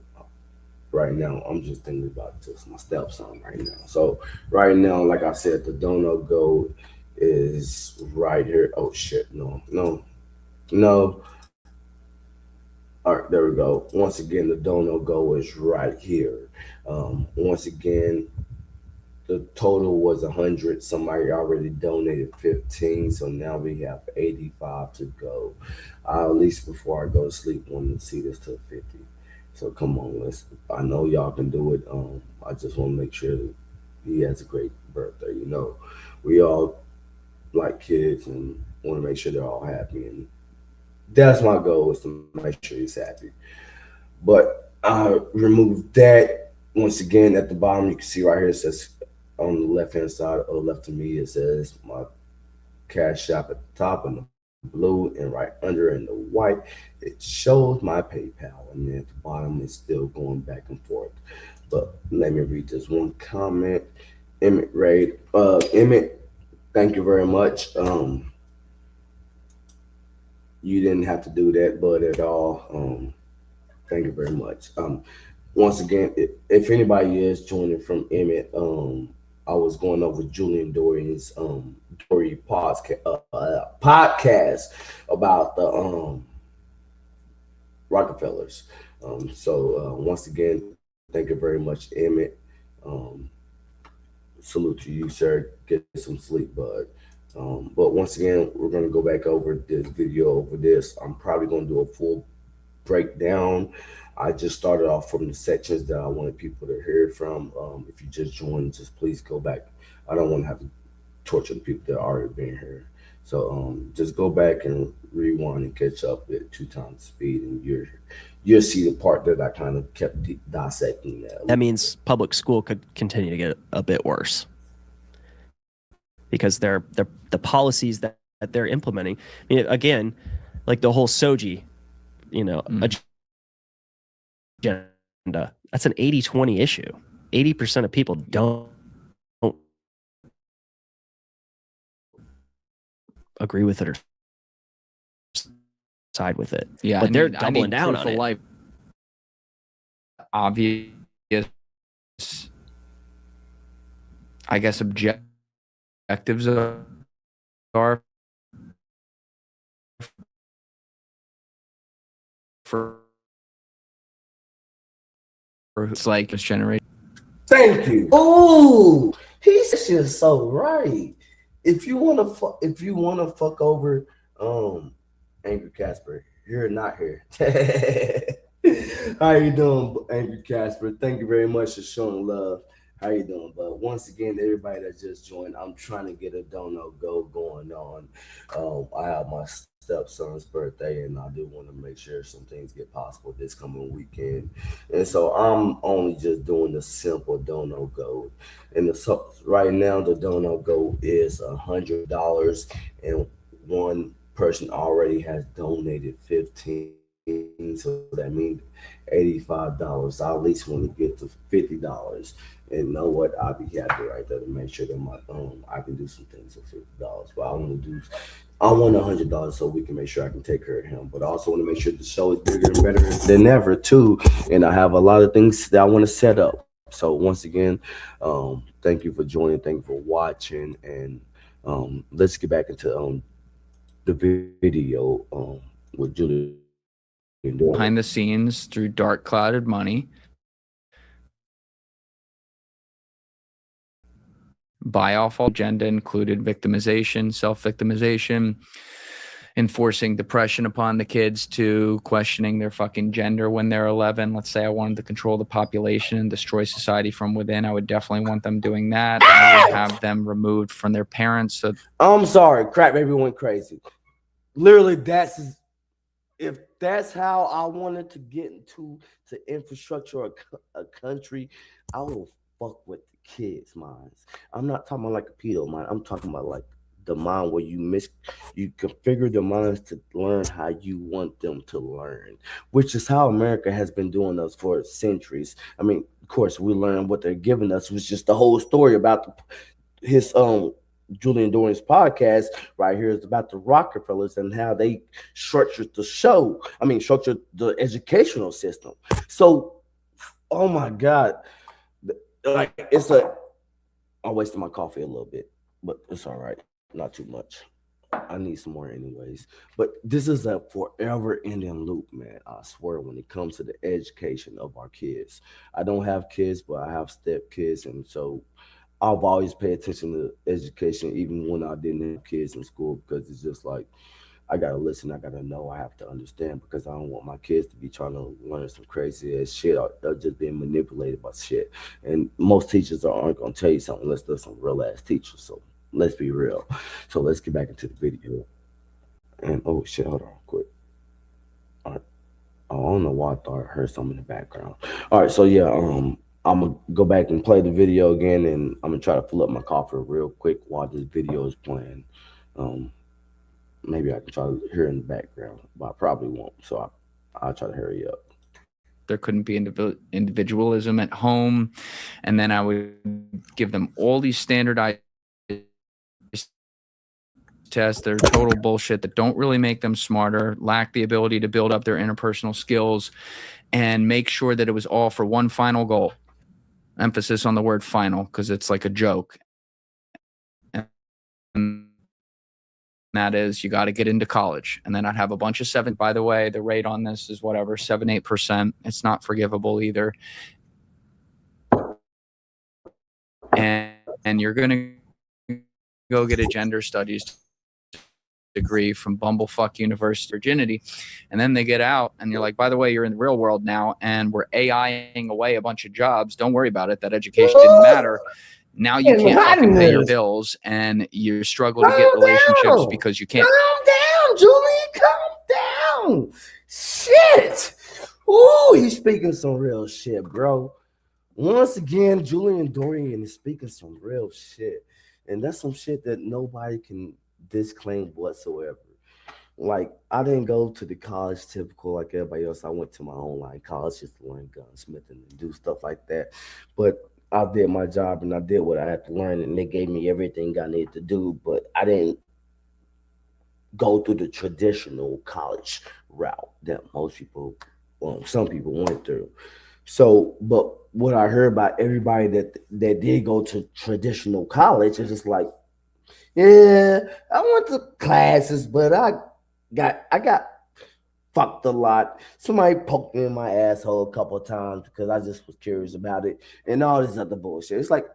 right now I'm just thinking about just my stepson right now. So right now, like I said, the Dono Go is right here. Oh shit, no. All right, there we go. Once again, the Dono Go is right here. Once again, the total was 100. Somebody already donated 15, so now we have 85 to go. At least before I go to sleep, want to see this to 50. So come on, I know y'all can do it. I just want to make sure that he has a great birthday. You know, we all like kids and want to make sure they're all happy, and that's my goal, is to make sure he's happy. But I removed that. Once again, at the bottom, you can see right here, it says on the left-hand side, or left of me, it says my Cash App at the top in the blue, and right under in the white, it shows my PayPal. And then at the bottom, it's still going back and forth. But let me read this one comment. Emmett Ray. Emmett, thank you very much. You didn't have to do that, but at all. Thank you very much. Once again, if anybody is joining from Emmett, I was going over Julian Dorian's Dory podcast about the Rockefellers. So once again, thank you very much, Emmett. Salute to you, sir. Get some sleep, bud. But once again, we're going to go back over this video over this. I'm probably going to do a full breakdown. I just started off from the sections that I wanted people to hear from. If you just joined, just please go back. I don't want to have to torture the people that are already been here. So just go back and rewind and catch up at 2 times speed, and you'll see the part that I kind of kept dissecting. That means public school could continue to get a bit worse, because the policies that they're implementing. I mean, again, like the whole Soji, agenda. That's an 80-20 issue. 80% of people don't agree with it or side with it. Yeah, but they're doubling down on it. Life. Obvious. I guess, objectives are for it's like this generation. Thank you. Oh, he's just so right. If you wanna fuck over Angry Casper, you're not here. How you doing, Angry Casper? Thank you very much for showing love. How you doing? But once again, everybody that just joined, I'm trying to get a Don't Go going on. I have my stepson's birthday, and I do want to make sure some things get possible this coming weekend. And so I'm only just doing the simple Don't Go. And right now, the Don't Go is $100, and one person already has donated 15. So that means $85. I at least want to get to $50, and know what, I'll be happy right there to make sure that my I can do some things for $50. But I want $100 so we can make sure I can take care of him. But I also want to make sure the show is bigger and better than ever too. And I have a lot of things that I want to set up. So once again, thank you for joining, thank you for watching, and let's get back into the video with Julie. Behind the scenes through dark clouded money, buy off all agenda included victimization, self-victimization, enforcing depression upon the kids, to questioning their fucking gender when they're 11. Let's say I wanted to control the population and destroy society from within. I would definitely want them doing that. I would have them removed from their parents. So I'm sorry, crap baby went crazy. Literally, if that's how I wanted to get into infrastructure a country, I will fuck with the kids' minds. I'm not talking about like a pedo mind. I'm talking about like the mind where you configure the minds to learn how you want them to learn, which is how America has been doing us for centuries. I mean, of course, we learned what they're giving us was just the whole story about his Julian Dorian's podcast right here is about the Rockefellers and how they structured the educational system. So, oh my God, like I wasted my coffee a little bit, but it's all right, not too much. I need some more anyways. But this is a forever ending loop, man. I swear, when it comes to the education of our kids. I don't have kids, but I have step kids, and so I've always paid attention to education, even when I didn't have kids in school, because it's just like I gotta listen, I gotta know, I have to understand, because I don't want my kids to be trying to learn some crazy ass shit or just being manipulated by shit. And most teachers aren't gonna tell you something unless they're some real ass teachers. So let's be real. So let's get back into the video. And oh shit, hold on, quick. All right. Oh, I don't know why I thought I heard something in the background. All right, so yeah, I'm gonna go back and play the video again, and I'm gonna try to fill up my coffee real quick while this video is playing. Maybe I can try to hear in the background, but I probably won't. So I'll try to hurry up. There couldn't be individualism at home, and then I would give them all these standardized tests that are total bullshit, that don't really make them smarter, lack the ability to build up their interpersonal skills, and make sure that it was all for one final goal. Emphasis on the word final, because it's like a joke. And that is, you got to get into college. And then I'd have a bunch of seven. By the way, the rate on this is whatever, 7-8%. It's not forgivable either. And you're going to go get a gender studies degree from Bumblefuck University, Virginity, and then they get out and you're like, by the way, you're in the real world now, and we're AIing away a bunch of jobs. Don't worry about it. That education didn't matter. Now you can't fucking pay your bills, and you struggle to get relationships because you can't. Calm down, Julie. Calm down. Shit. Ooh, he's speaking some real shit, bro. Once again, Julian Dorian is speaking some real shit, and that's some shit that nobody can disclaim whatsoever. Like, I didn't go to the college typical like everybody else. I went to my online college just to learn gunsmithing and do stuff like that. But I did my job and I did what I had to learn, and they gave me everything I needed to do. But I didn't go through the traditional college route that most people, well, some people went through. So, but what I heard about everybody that did go to traditional college is just like, yeah, I went to classes, but I got fucked a lot. Somebody poked me in my asshole a couple of times because I just was curious about it and all this other bullshit. It's like,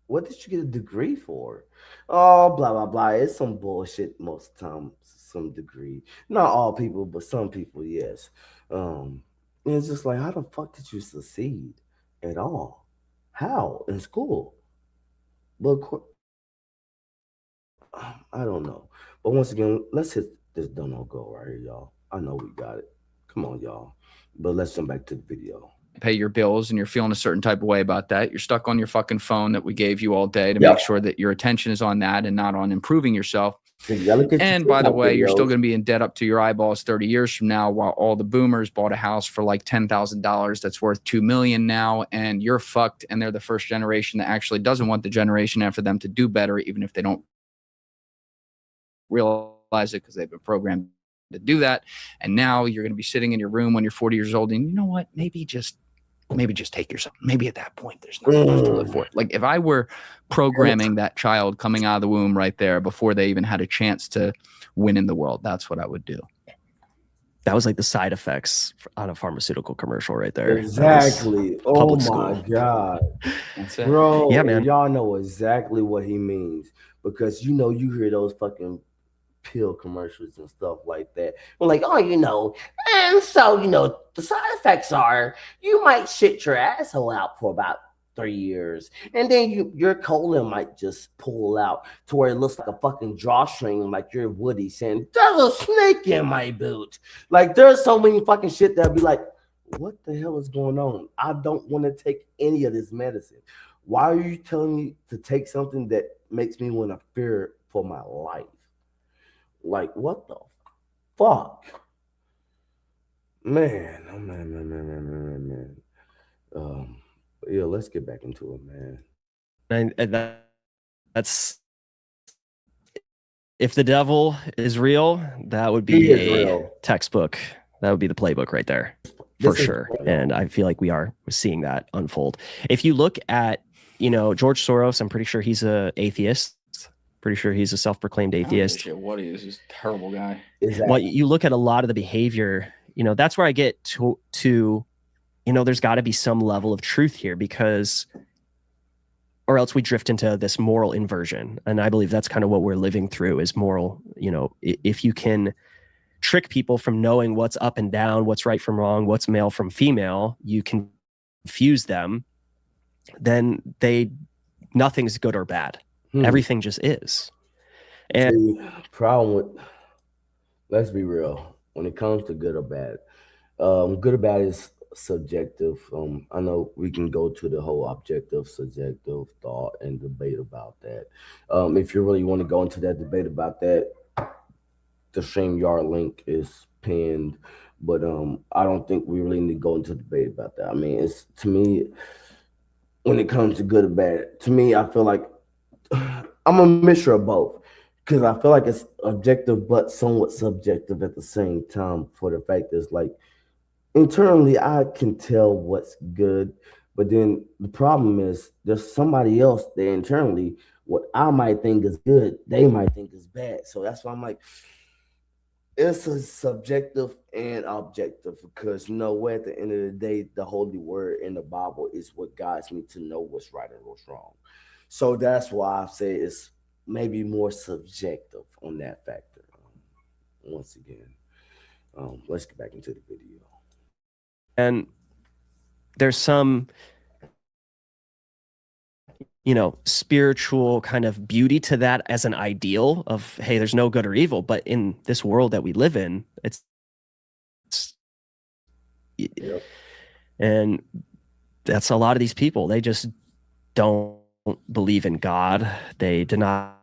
what did you get a degree for? Oh, blah blah blah. It's some bullshit most of the time. Some degree. Not all people, but some people, yes. And it's just like, how the fuck did you succeed at all? How in school? But I don't know. But once again, let's hit this done or go right here, y'all. I know we got it. Come on, y'all. But let's jump back to the video. Pay your bills and you're feeling a certain type of way about that. You're stuck on your fucking phone that we gave you all day to Yep. make sure that your attention is on that and not on improving yourself. So you gotta get And your by the TikTok way, you're still videos. going to be in debt up to your eyeballs 30 years from now, while all the boomers bought a house for like $10,000 that's worth $2 million now, and you're fucked. And they're the first generation that actually doesn't want the generation after them to do better, even if they don't realize it because they've been programmed to do that. And now you're going to be sitting in your room when you're 40 years old, and you know what? Maybe just take yourself. Maybe at that point, there's nothing left to live for. Like if I were programming that child coming out of the womb right there before they even had a chance to win in the world, that's what I would do. That was like the side effects on a pharmaceutical commercial right there. Exactly. Oh public my school. God. That's it. Bro, Yeah, man. y'all know exactly what he means because you know you hear those fucking pill commercials and stuff like that. I'm like, oh, and so the side effects are you might shit your asshole out for about 3 years, and then your colon might just pull out to where it looks like a fucking drawstring, like you're Woody saying, "There's a snake in my boot." Like there's so many fucking shit that'll be like, what the hell is going on? I don't want to take any of this medicine. Why are you telling me to take something that makes me want to fear for my life? Like, what the fuck? Man, oh man. Yeah, let's get back into it, man. And that's if the devil is real, that would He be is a real. textbook. That would be the playbook right there. For This is sure. real. And I feel like we are seeing that unfold. If you look at, George Soros, I'm pretty sure he's an atheist. Pretty sure he's a self-proclaimed atheist. What he is, he's a terrible guy. Exactly. Well, you look at a lot of the behavior, that's where I get to there's got to be some level of truth here because or else we drift into this moral inversion. And I believe that's kind of what we're living through is moral, if you can trick people from knowing what's up and down, what's right from wrong, what's male from female, you can confuse them, then nothing's good or bad. Everything just is. And see, problem with, let's be real, when it comes to good or bad is subjective. I know we can go to the whole objective, subjective thought and debate about that. If you really want to go into that debate about that, the StreamYard link is pinned, but I don't think we really need to go into debate about that. I mean, it's to me, when it comes to good or bad, to me, I feel like I'm a mixture of both because I feel like it's objective but somewhat subjective at the same time. For the fact that it's like internally, I can tell what's good, but then the problem is there's somebody else that internally, what I might think is good, they might think is bad. So that's why I'm like, it's a subjective and objective because at the end of the day, the holy word in the Bible is what guides me to know what's right and what's wrong. So that's why I say it's maybe more subjective on that factor. Once again, let's get back into the video. And there's some, spiritual kind of beauty to that as an ideal of, hey, there's no good or evil. But in this world that we live in, it's Yep. And that's a lot of these people. They just don't believe in God. They deny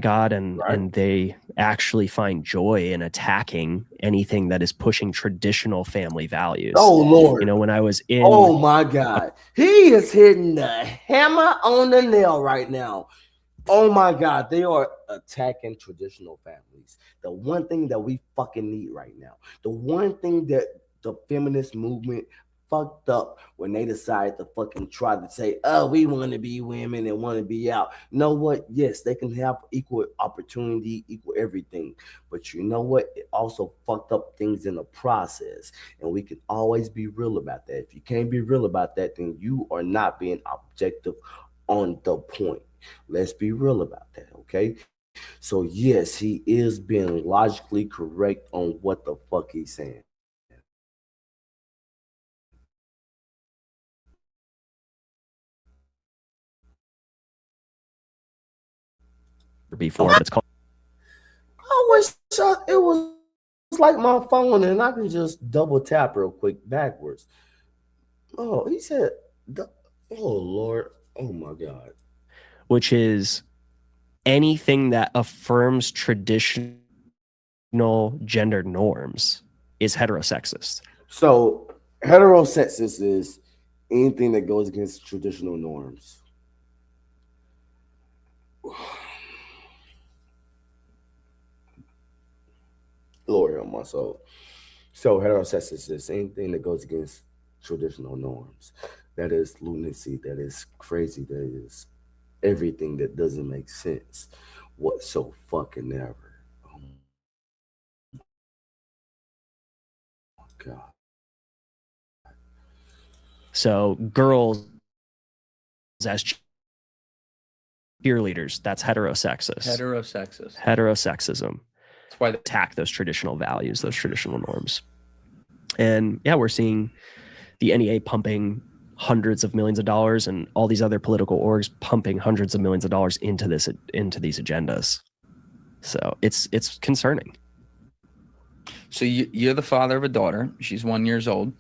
God, and Right. and they actually find joy in attacking anything that is pushing traditional family values. Oh Lord. When I was in Oh my God. He is hitting the hammer on the nail right now. Oh my God. They are attacking traditional families. The one thing that we fucking need right now. The one thing that the feminist movement fucked up when they decided to fucking try to say, oh, we want to be women and want to be out. You know what? Yes, they can have equal opportunity, equal everything. But you know what? It also fucked up things in the process. And we can always be real about that. If you can't be real about that, then you are not being objective on the point. Let's be real about that, okay? So yes, he is being logically correct on what the fuck he's saying. Before, but it's called. I wish it was like my phone and I can just double tap real quick backwards. Oh, he said, oh Lord, oh my God. Which is anything that affirms traditional gender norms is heterosexist. So heterosexist is anything that goes against traditional norms. Lord help my soul. So heterosexist is anything that goes against traditional norms. That is lunacy. That is crazy. That is everything that doesn't make sense whatso fucking ever. Oh my God. So girls as cheerleaders, that's heterosexist. Heterosexism. That's why they attack those traditional values, those traditional norms. And yeah, we're seeing the NEA pumping hundreds of millions of dollars and all these other political orgs pumping hundreds of millions of dollars into these agendas. So it's concerning. So you're the father of a daughter. She's 1 year old.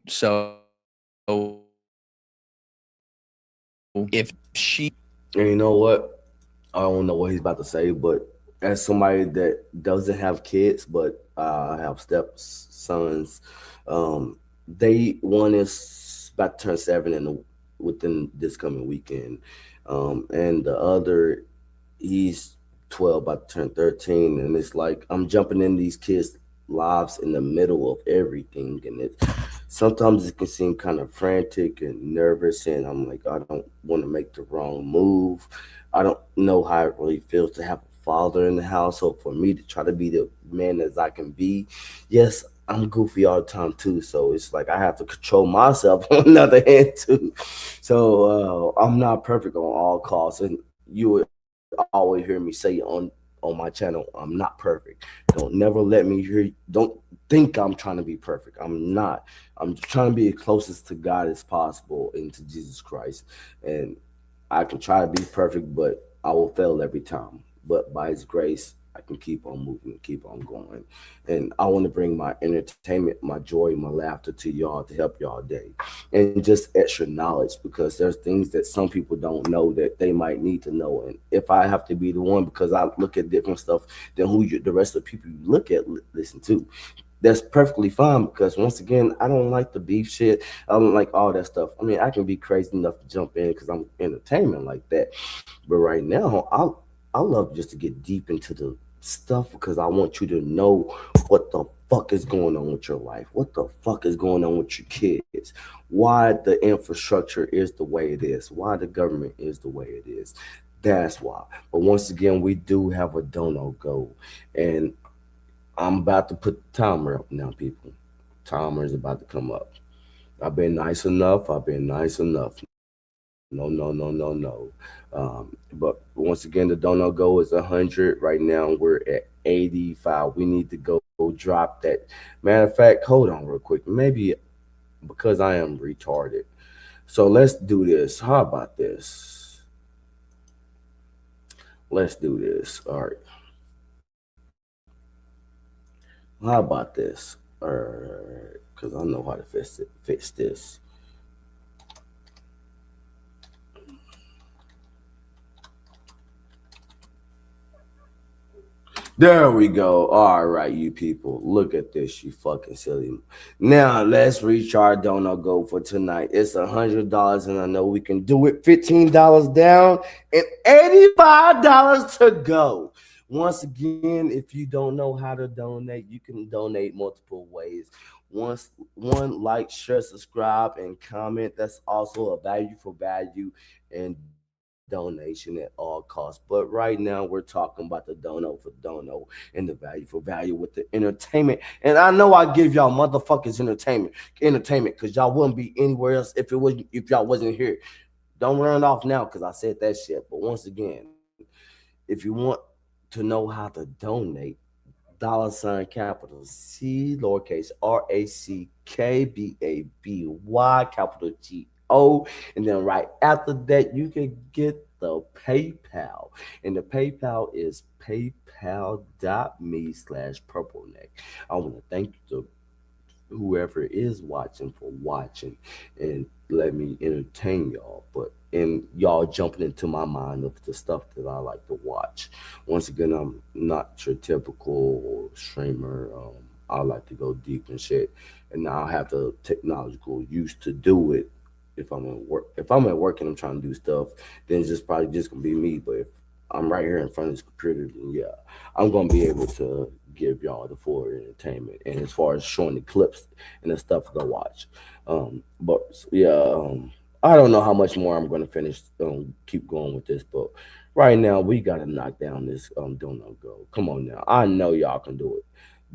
So if she, and you know what? I don't know what he's about to say, but as somebody that doesn't have kids, but have stepsons, one is about to turn 7 within this coming weekend, and the other, he's 12, about to turn 13, and it's like I'm jumping in these kids' lives in the middle of everything, and sometimes it can seem kind of frantic and nervous, and I'm like, I don't want to make the wrong move. I don't know how it really feels to have a father in the house. So for me to try to be the man as I can be, yes, I'm goofy all the time too. So it's like I have to control myself on the other hand too. So I'm not perfect on all costs, and you would always hear me say on my channel, I'm not perfect. Don't never let me hear. Don't think I'm trying to be perfect. I'm not. I'm trying to be as closest to God as possible and to Jesus Christ, and I can try to be perfect, but I will fail every time. But by His grace, I can keep on moving, keep on going. And I want to bring my entertainment, my joy, my laughter to y'all to help y'all day. And just extra knowledge, because there's things that some people don't know that they might need to know. And if I have to be the one, because I look at different stuff than the rest of the people you look at, listen to, that's perfectly fine, because once again, I don't like the beef shit. I don't like all that stuff. I mean, I can be crazy enough to jump in because I'm entertainment like that. But right now, I love just to get deep into the stuff, because I want you to know what the fuck is going on with your life. What the fuck is going on with your kids? Why the infrastructure is the way it is. Why the government is the way it is. That's why. But once again, we do have a dono go. And I'm about to put the timer up now, people. Timer is about to come up. I've been nice enough. No. But once again, the dono go is 100. Right now, we're at 85. We need to go drop that. Matter of fact, hold on real quick. Maybe because I am retarded. So let's do this. How about this? Let's do this. All right. How about this? Because I know how to fix this. There we go. All right, you people. Look at this, you fucking silly. Now, let's reach our dono go for tonight. It's $100, and I know we can do it. $15 down and $85 to go. Once again, if you don't know how to donate, you can donate multiple ways. One like, share, subscribe, and comment. That's also a value for value and donation at all costs. But right now we're talking about the dono for dono and the value for value with the entertainment. And I know I give y'all motherfuckers entertainment, because y'all wouldn't be anywhere else if y'all wasn't here. Don't run off now because I said that shit. But once again, if you want to know how to donate, $ capital C lowercase RACKBABY capital GO, and then right after that you can get the PayPal, and the PayPal is paypal.me/purpleneck. I want to thank the whoever is watching for watching and let me entertain y'all, but and y'all jumping into my mind of the stuff that I like to watch. Once again, I'm not your typical streamer. I like to go deep and shit, and I have the technological use to do it. If I'm at work, and I'm trying to do stuff, then it's just probably just gonna be me. But if I'm right here in front of this computer, then yeah, I'm gonna be able to give y'all the full entertainment. And as far as showing the clips and the stuff to watch, but yeah, I don't know how much more I'm gonna finish. Keep going with this, but right now we gotta knock down this donut go. Come on now, I know y'all can do it.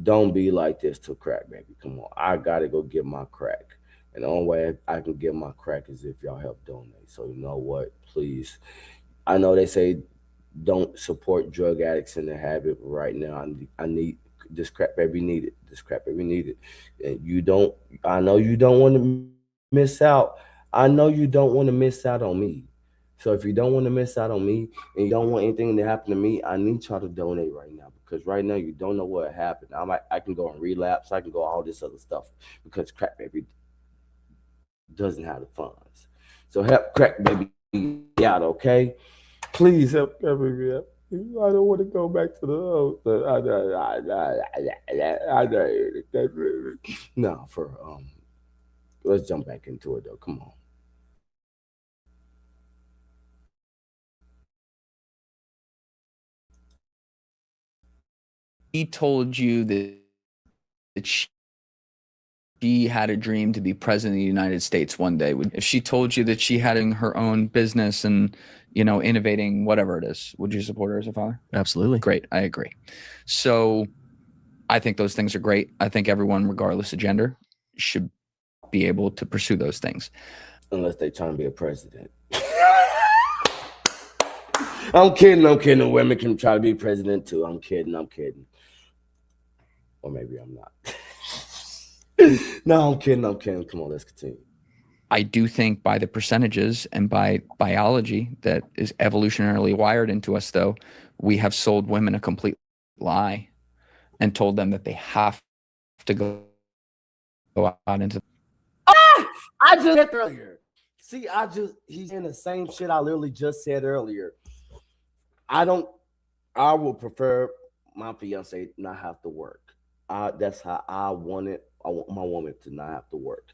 Don't be like this to crack, baby. Come on, I gotta go get my crack. And the only way I can get my crack is if y'all help donate. So you know what? Please, I know they say don't support drug addicts in their habit. But right now, I need this crap, baby. Need it. This crap, baby. Need it. And you don't. I know you don't want to miss out. I know you don't want to miss out on me. So if you don't want to miss out on me and you don't want anything to happen to me, I need y'all to donate right now, because right now you don't know what happened. I can go on relapse. I can go all this other stuff because crack baby doesn't have the funds. So help crack baby out, okay? Please help me out. I don't want to go back to the old. No, let's jump back into it though. Come on. He told you that she had a dream to be president of the United States one day. If she told you that she had her own business and, innovating whatever it is, would you support her as a father? Absolutely. Great. I agree. So I think those things are great. I think everyone, regardless of gender, should be able to pursue those things. Unless they trying to be a president. I'm kidding. The women can try to be president too. I'm kidding. Or maybe I'm not. No, I'm kidding. Come on, let's continue. I do think by the percentages and by biology that is evolutionarily wired into us, though, we have sold women a complete lie and told them that they have to go out into. I just said earlier. See, he's in the same shit I literally just said earlier. I would prefer my fiance not have to work. That's how I want it. I want my woman to not have to work.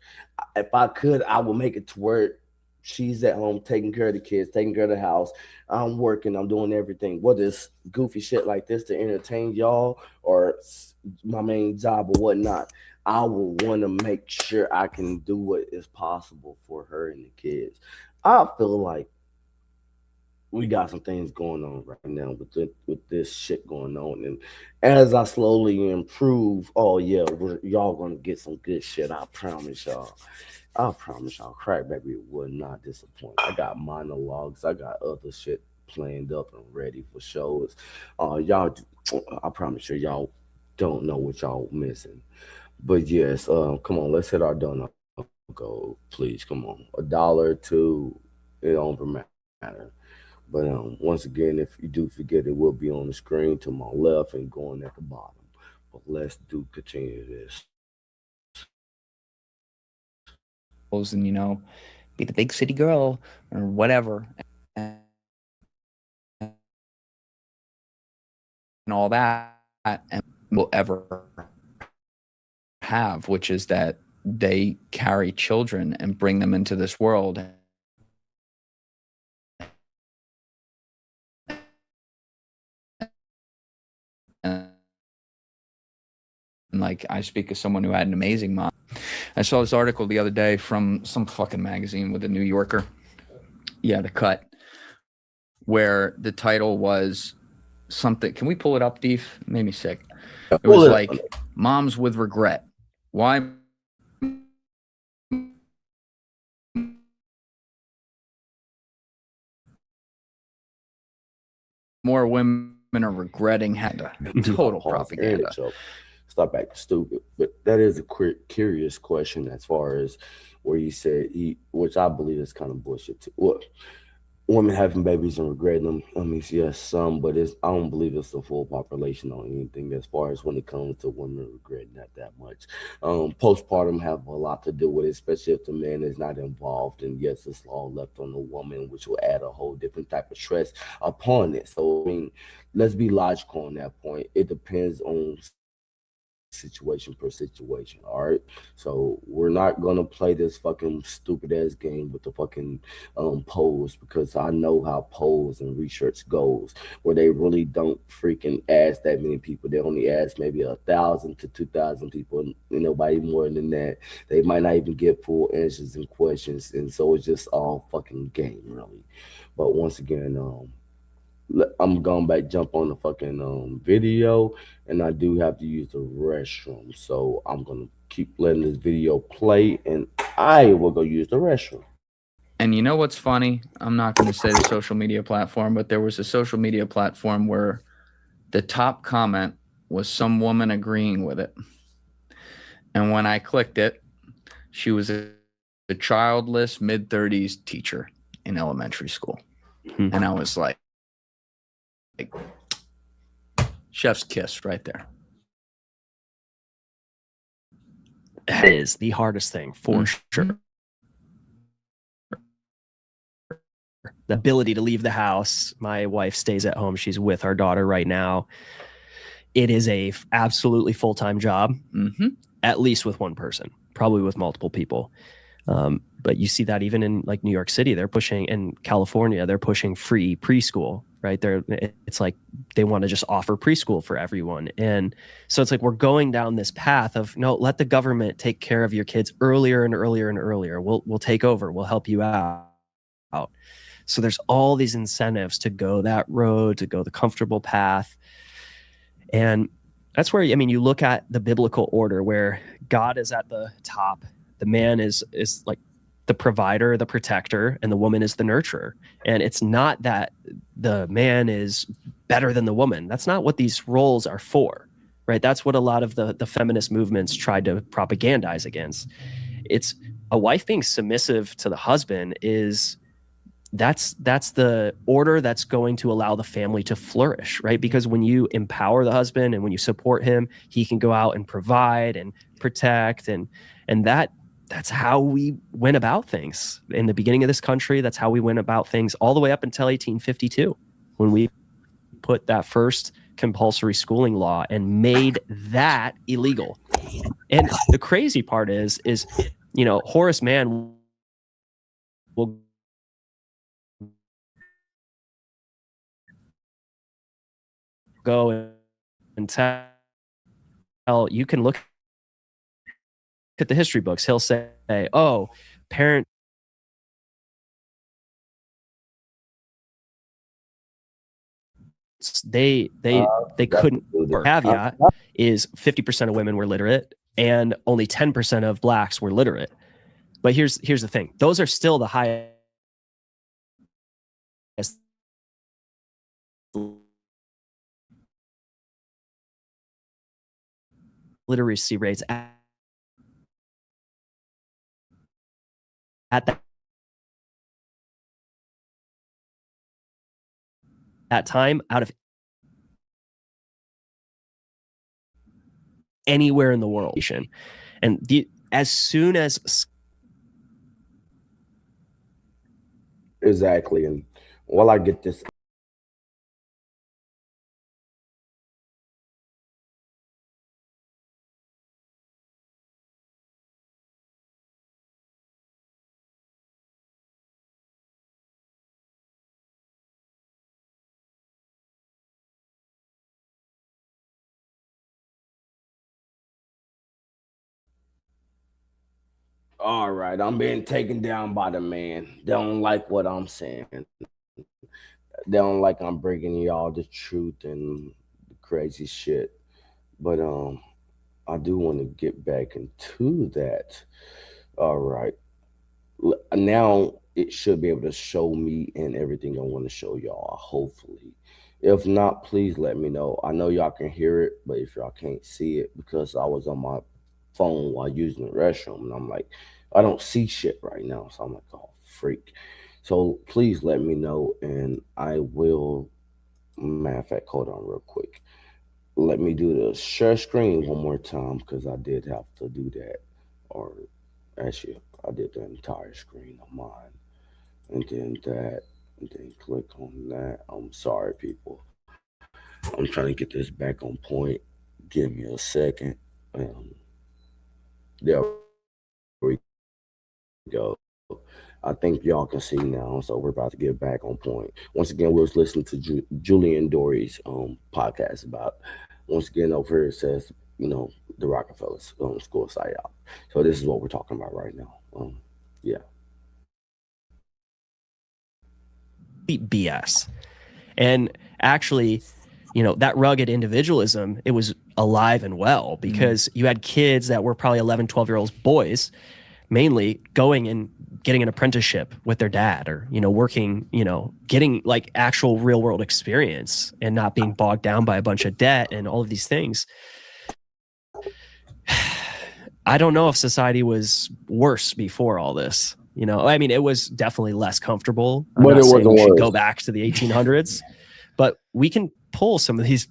If I could, I would make it to where she's at home taking care of the kids, taking care of the house. I'm working, I'm doing everything. Whether it's goofy shit like this to entertain y'all or my main job or whatnot, I will want to make sure I can do what is possible for her and the kids. I feel like we got some things going on right now with this shit going on, and as I slowly improve, oh yeah, y'all gonna get some good shit. I promise y'all. Crack baby will not disappoint. I got monologues. I got other shit planned up and ready for shows. Y'all, I promise you, y'all don't know what y'all missing. But yes, come on, let's hit our donut goal, please. Come on, $1, $2, it don't matter. But once again, if you do forget, it will be on the screen to my left and going at the bottom. But let's continue this. And be the big city girl or whatever, and all that, and will ever have, which is that they carry children and bring them into this world. And like like I speak as someone who had an amazing mom. I saw this article the other day from some fucking magazine with a New Yorker. Yeah, The Cut, where the title was something. Can we pull it up, Deef? It made me sick. It was like Moms with Regret. Why more women are regretting had total propaganda. So stop acting stupid. But that is a curious question as far as where you said which I believe is kind of bullshit too. Well, women having babies and regretting them. I mean, yes, some, but I don't believe it's the full population on anything as far as when it comes to women regretting that much. Postpartum have a lot to do with it, especially if the man is not involved. And yes, it's all left on the woman, which will add a whole different type of stress upon it. So, I mean, let's be logical on that point. It depends on situation per situation. All right, so we're not gonna play this fucking stupid ass game with the fucking polls, because I know how polls and research goes, where they really don't freaking ask that many people. They only ask maybe 1,000 to 2,000 people, and nobody more than that. They might not even get full answers and questions, and so it's just all fucking game, really. But once again, I'm going back, jump on the fucking video, and I do have to use the restroom. So I'm going to keep letting this video play, and I will go use the restroom. And you know what's funny? I'm not going to say the social media platform, but there was a social media platform where the top comment was some woman agreeing with it. And when I clicked it, she was a childless mid-30s teacher in elementary school. And I was like, chef's kiss right there. That is the hardest thing for sure. The ability to leave the house. My wife stays at home. She's with our daughter right now. It is a absolutely full-time job, at least with one person, probably with multiple people. But you see that even in like New York City, they're pushing, in California, they're pushing free preschool, right? It's like they want to just offer preschool for everyone. And so it's like we're going down this path of, no, let the government take care of your kids earlier and earlier and earlier. We'll take over. We'll help you out. So there's all these incentives to go that road, to go the comfortable path. And that's where, I mean, you look at the biblical order where God is at the top. The man is like the provider, the protector, and the woman is the nurturer. And it's not that the man is better than the woman. That's not what these roles are for, right? That's what a lot of the feminist movements tried to propagandize against. It's a wife being submissive to the husband that's the order that's going to allow the family to flourish, right? Because when you empower the husband and when you support him, he can go out and provide and protect, and that's how we went about things in the beginning of this country. That's how we went about things all the way up until 1852, when we put that first compulsory schooling law and made that illegal. And the crazy part is, you know, Horace Mann will go and tell, you can look at the history books. He'll say, oh, parent they couldn't, or caveat is 50% of women were literate and only 10% of blacks were literate. But here's the thing. Those are still the highest literacy rates at that time out of anywhere in the world. And as soon as exactly, and while I get this All right, I'm being taken down by the man. They don't like what I'm saying. They don't like I'm bringing y'all the truth and the crazy shit. But I do want to get back into that. All right. Now it should be able to show me and everything I want to show y'all, hopefully. If not, please let me know. I know y'all can hear it, but if y'all can't see it, because I was on my phone while using the restroom, and I'm like, I don't see shit right now. So I'm like, oh, freak. So please let me know, and I will. Matter of fact, hold on real quick. Let me do the share screen one more time because I did have to do that. Or actually, I did the entire screen of mine. And then that, and then click on that. I'm sorry, people. I'm trying to get this back on point. Give me a second. Um, there we go. I think y'all can see now, so we're about to get back on point. Once again, we was listening to Julian Dory's podcast about. Once again, over here it says, the Rockefellers school site out. So this is what we're talking about right now. Yeah. BS. And actually, that rugged individualism, it was alive and well because you had kids that were probably 11, 12-year-old boys, mainly going and getting an apprenticeship with their dad or, working, getting like actual real world experience and not being bogged down by a bunch of debt and all of these things. I don't know if society was worse before all this. I mean, it was definitely less comfortable. But it wasn't we should worse. go back to the 1800s, but we can pull some of these.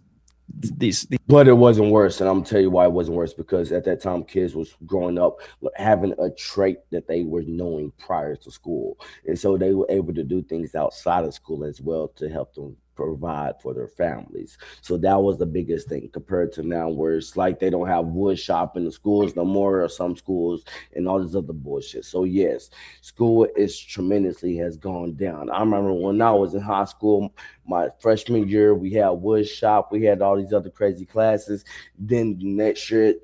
But it wasn't worse, and I'm gonna tell you why it wasn't worse, because at that time kids was growing up having a trait that they were knowing prior to school, and so they were able to do things outside of school as well to help them provide for their families. So that was the biggest thing compared to now, where it's like they don't have wood shop in the schools no more, or some schools, and all this other bullshit. So yes, school is tremendously has gone down. I remember when I was in high school, my freshman year, we had wood shop, we had all these other crazy classes. Then the next year,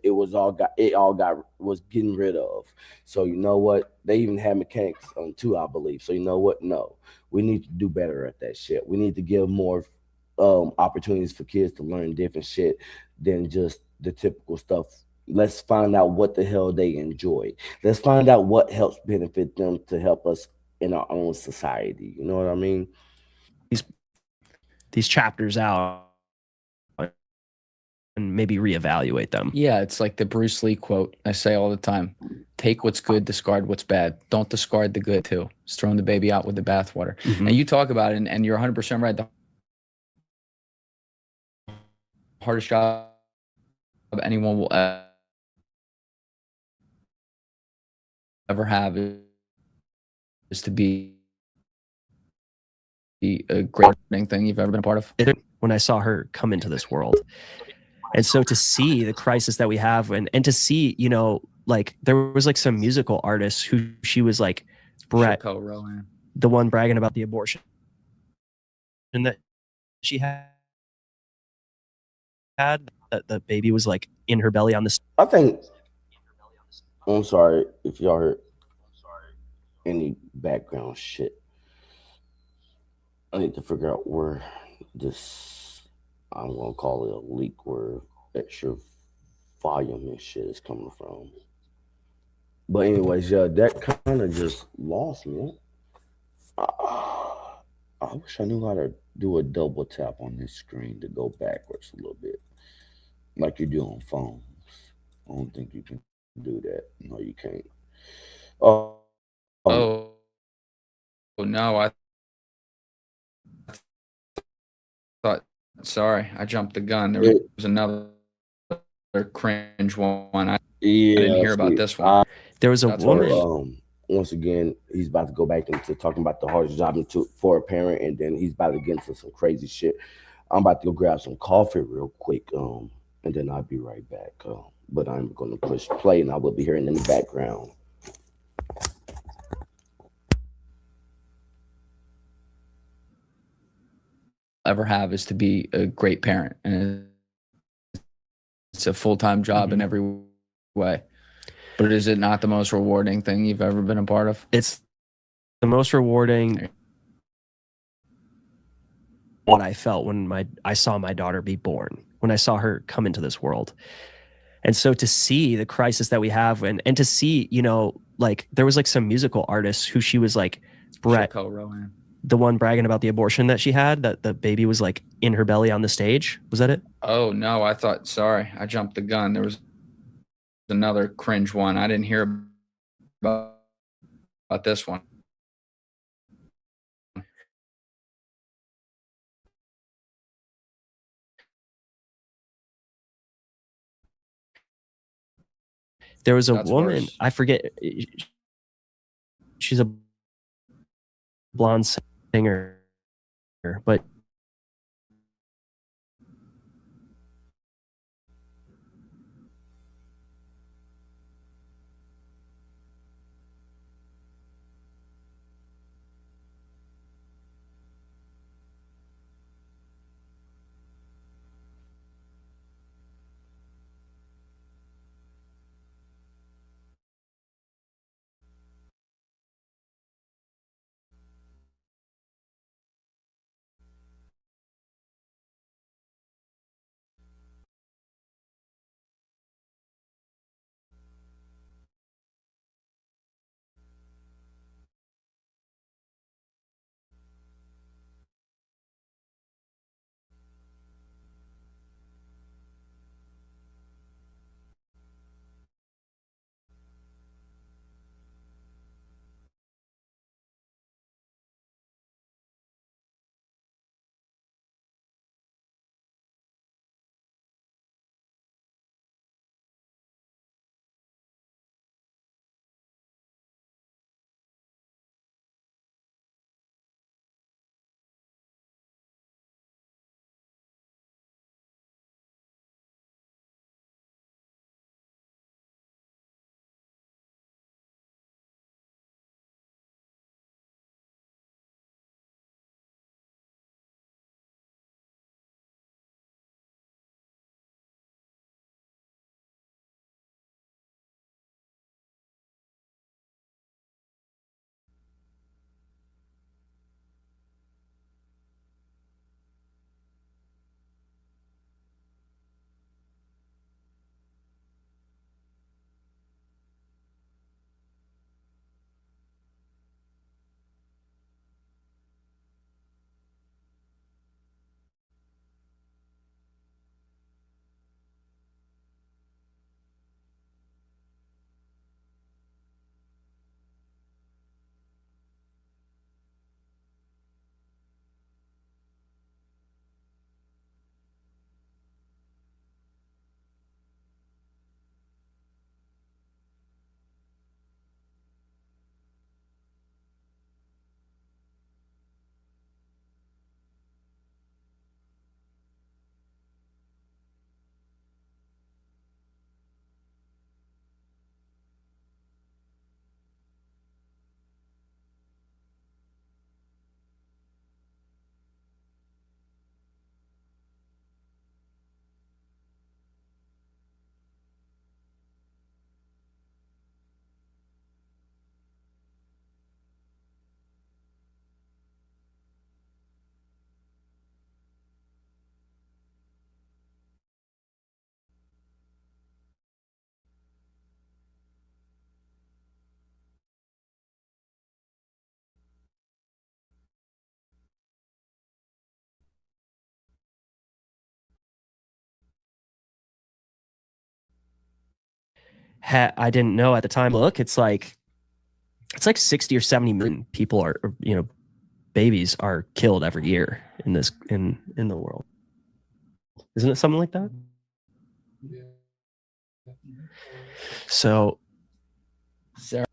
was getting rid of. So you know what? They even had mechanics too, I believe. So you know what? No, we need to do better at that shit. We need to give more opportunities for kids to learn different shit than just the typical stuff. Let's find out what the hell they enjoy. Let's find out what helps benefit them to help us in our own society. You know what I mean? These chapters out and maybe reevaluate them. Yeah, it's like the Bruce Lee quote I say all the time. Take what's good, discard what's bad. Don't discard the good too. Just throwing the baby out with the bathwater. And you talk about it, and you're 100% right. The hardest job anyone will ever have is to be a great thing you've ever been a part of. When I saw her come into this world. And so to see the crisis that we have and to see, like there was like some musical artist who she was like the one bragging about the abortion and that she had that the baby was like in her belly on this. I think, I'm sorry if y'all heard any background shit. I need to figure out where this, I'm going to call it a leak, where extra volume and shit is coming from. But anyways, yeah, that kind of just lost me. I wish I knew how to do a double tap on this screen to go backwards a little bit, like you do on phones. I don't think you can do that. No, you can't. Oh no, I thought, sorry, I jumped the gun. There was another cringe one. I didn't hear about this one. There was a woman. Once again, he's about to go back into talking about the hardest job for a parent, and then he's about to get into some crazy shit. I'm about to go grab some coffee real quick, and then I'll be right back. But I'm going to push play, and I will be hearing in the background. Ever have is to be a great parent, and it's a full-time job in every way. But is it not the most rewarding thing you've ever been a part of? It's the most rewarding what I felt when I saw my daughter be born, when I saw her come into this world. And so to see the crisis that we have and to see, you know, like there was like some musical artists who she was like Chico Rowan. the one bragging about the abortion that she had, that the baby was like in her belly on the stage. Was that it? Oh no, sorry, I jumped the gun. There was another cringe one. I didn't hear about this one. There was a That's woman, worse. I forget, she's a blonde singer, but I didn't know at the time. Look, it's like 60 or 70 million people are, you know, babies are killed every year in this in the world. Isn't it something like that? So Sarah.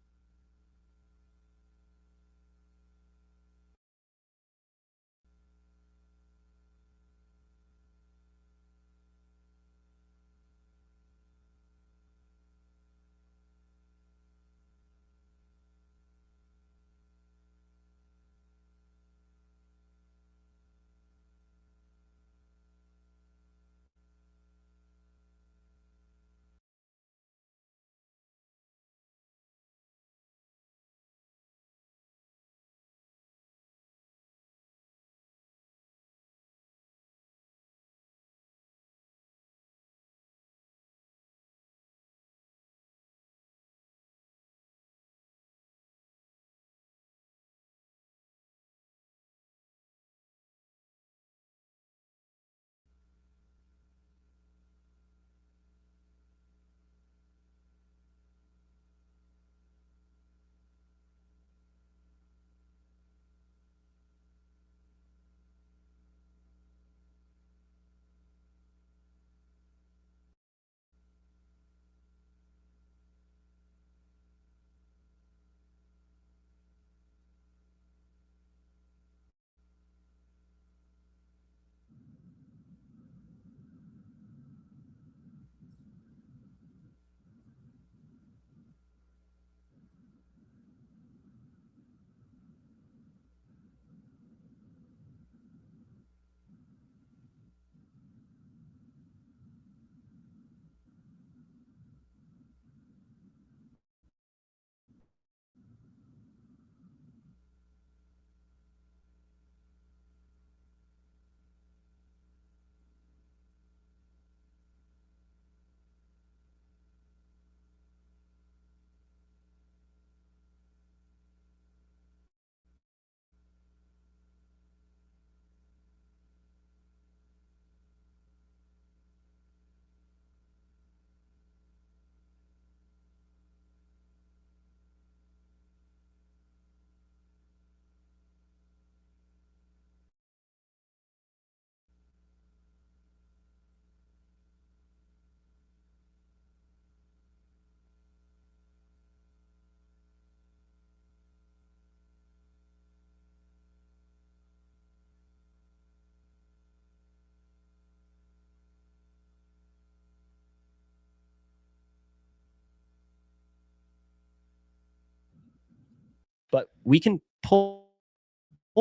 but we can pull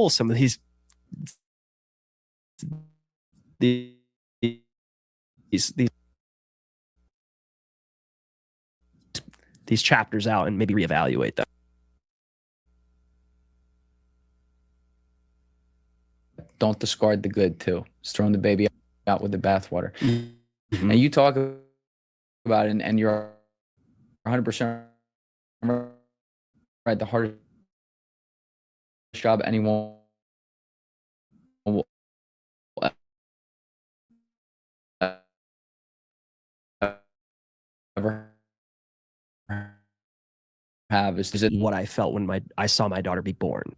some of these these chapters out and maybe reevaluate them. Don't discard the good too. Just throwing the baby out with the bathwater. Mm-hmm. And you talk about it, and you're 100% right. The hardest job anyone will ever have is what I felt when I saw my daughter be born.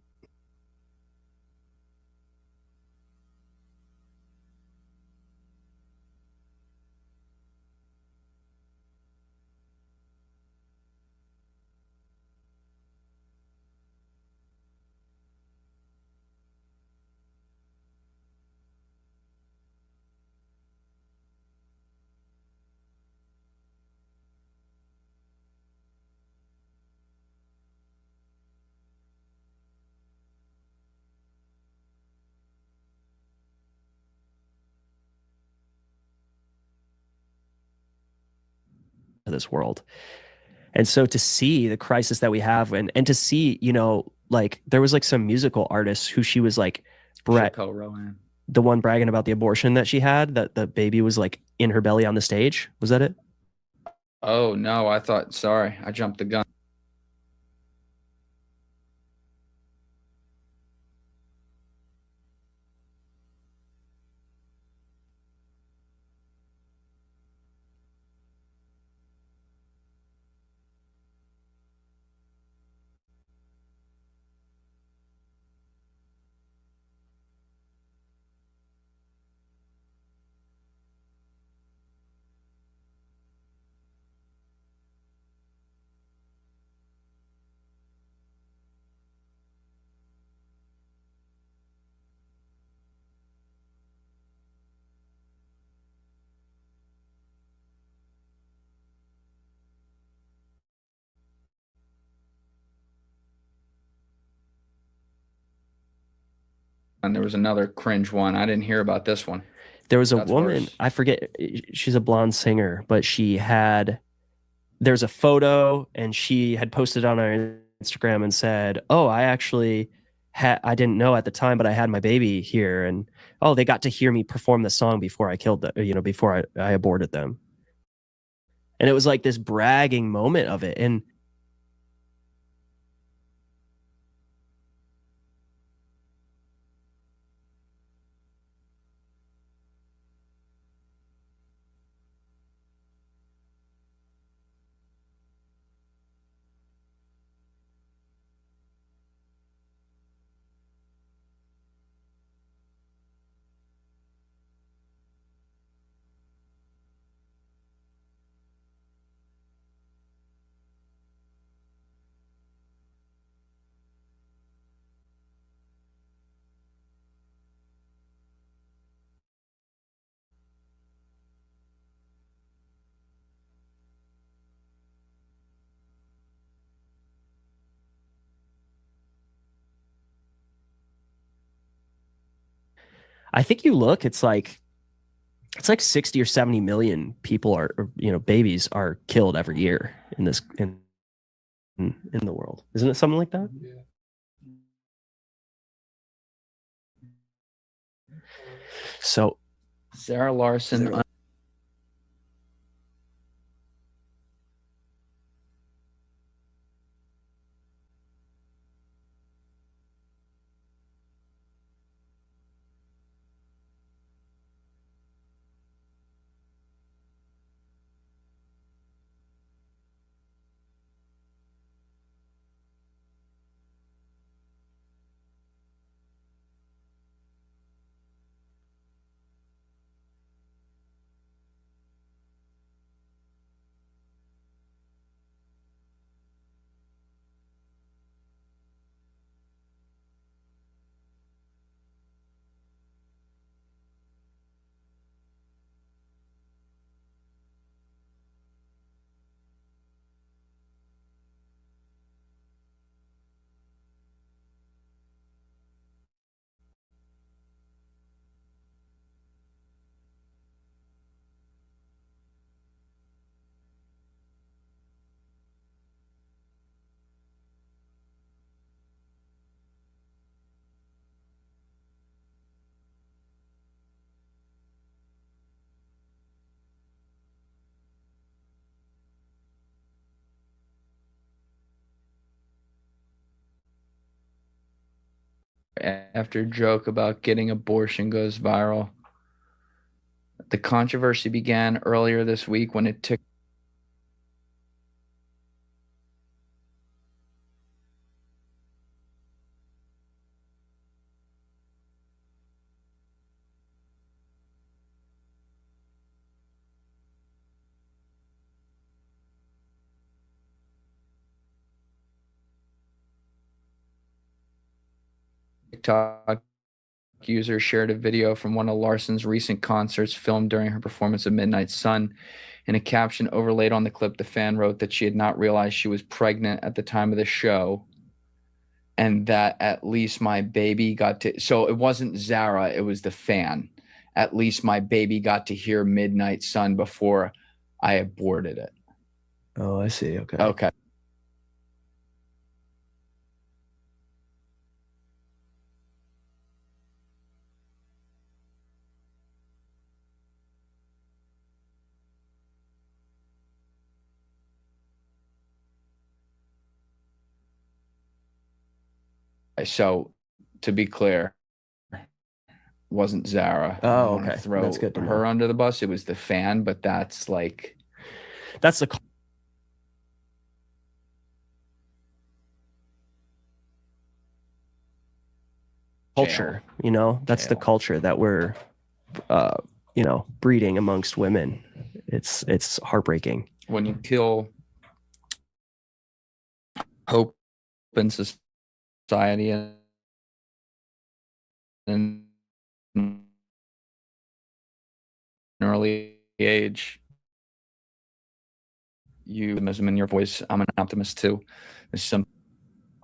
This world. And so to see the crisis that we have and to see, you know, like there was like some musical artists who she was like the one bragging about the abortion that she had, that the baby was like in her belly on the stage. Was that it? Oh no, I thought, sorry, I jumped the gun. And there was another cringe one. I didn't hear about this one. There was a woman, I forget, she's a blonde singer, but there's a photo and she had posted on her Instagram and said, "Oh, I actually I didn't know at the time, but I had my baby here, and oh, they got to hear me perform the song before I killed them, you know, before I aborted them." And it was like this bragging moment of it. And I think you look, it's like 60 or 70 million people you know, babies are killed every year in the world. Isn't it something like that? Yeah. So Sarah Larson. after joke about getting abortion goes viral. The controversy began earlier this week when it took TikTok user shared a video from one of Larson's recent concerts filmed during her performance of Midnight Sun. In a caption overlaid on the clip, the fan wrote that she had not realized she was pregnant at the time of the show, and that at least my baby got to. So it wasn't Zara, it was the fan. At least my baby got to hear Midnight Sun before I aborted it. Oh, I see. Okay. Okay. So, to be clear, wasn't Zara. I Oh, don't wanna okay. Throw That's good to her know. under the bus. It was the fan, but that's like That's the culture, you know, that's the Jail. culture that we're, you know, breeding amongst women. It's heartbreaking. when you kill hope in society and an early age. You optimism in your voice. I'm an optimist too. There's some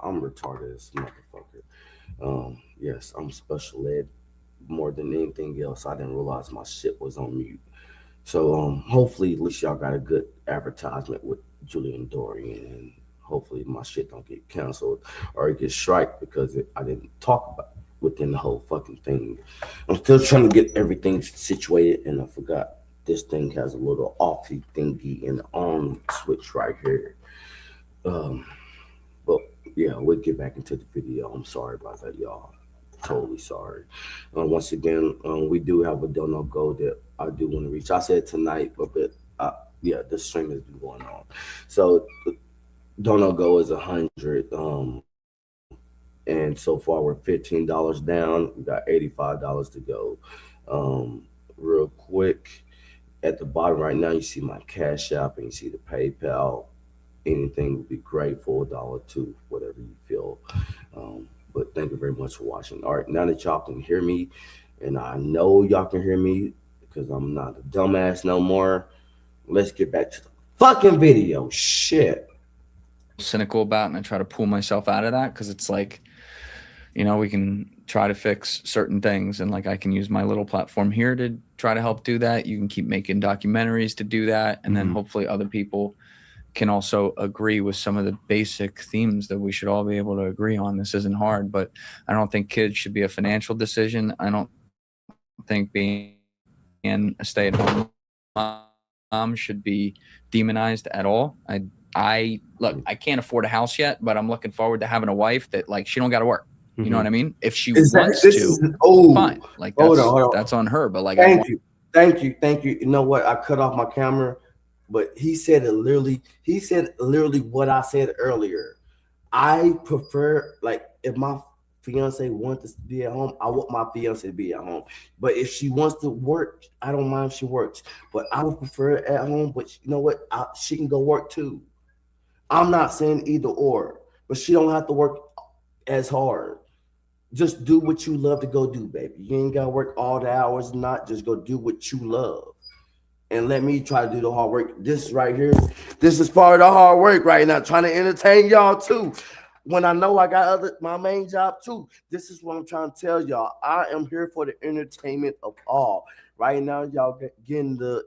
I'm retarded as a motherfucker. Yes, I'm special ed more than anything else. I didn't realize my shit was on mute. So hopefully at least y'all got a good advertisement with Julian Dorian, and hopefully my shit don't get canceled or it gets striked because I didn't talk about within the whole fucking thing. I'm still trying to get everything situated, and I forgot this thing has a little offy thingy and the on switch right here. But yeah, we'll get back into the video. I'm sorry about that, y'all. Totally sorry. Once again, we do have a dono goal that I do want to reach. I said tonight, but yeah, the stream has been going on. So the dono goal is 100. And so far we're $15 down. We got $85 to go. Real quick, at the bottom right now, you see my Cash App and you see the PayPal. Anything would be great for $1, $2, whatever you feel. But thank you very much for watching. All right, now that y'all can hear me, and I know y'all can hear me because I'm not a dumbass no more, let's get back to the fucking video. Shit. cynical about, and I try to pull myself out of that because it's like, you know, we can try to fix certain things, and like I can use my little platform here to try to help do that. You can keep making documentaries to do that, and then hopefully other people can also agree with some of the basic themes that we should all be able to agree on. This isn't hard, but I don't think kids should be a financial decision. I don't think being a stay-at-home mom should be demonized at all. I look, I can't afford a house yet, but I'm looking forward to having a wife that like she don't got to work. You know what I mean? If she wants to, fine. Like that's on her. But like, thank you. You know what? I cut off my camera, but he said it literally. He said literally what I said earlier. I prefer, like, if my fiance wants to be at home, I want my fiance to be at home. But if she wants to work, I don't mind if she works. But I would prefer it at home. But you know what? She can go work too. I'm not saying either or, but she don't have to work as hard. Just do what you love to go do, baby. You ain't gotta work all the hours, not just go do what you love. And let me try to do the hard work. This right here, this is part of the hard work right now, trying to entertain y'all too. When I know I got my main job too. This is what I'm trying to tell y'all. I am here for the entertainment of all. Right now, y'all getting the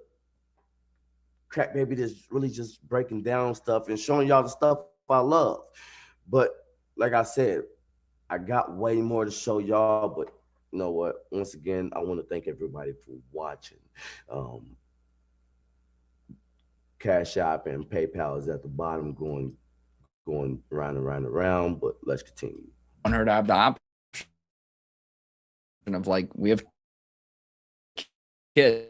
Crack Baby that's really just breaking down stuff and showing y'all the stuff I love. But like I said, I got way more to show y'all, but you know what? Once again, I want to thank everybody for watching. Cash App and PayPal is at the bottom, going round and round and round, but let's continue. On her to have the option of like we have kids.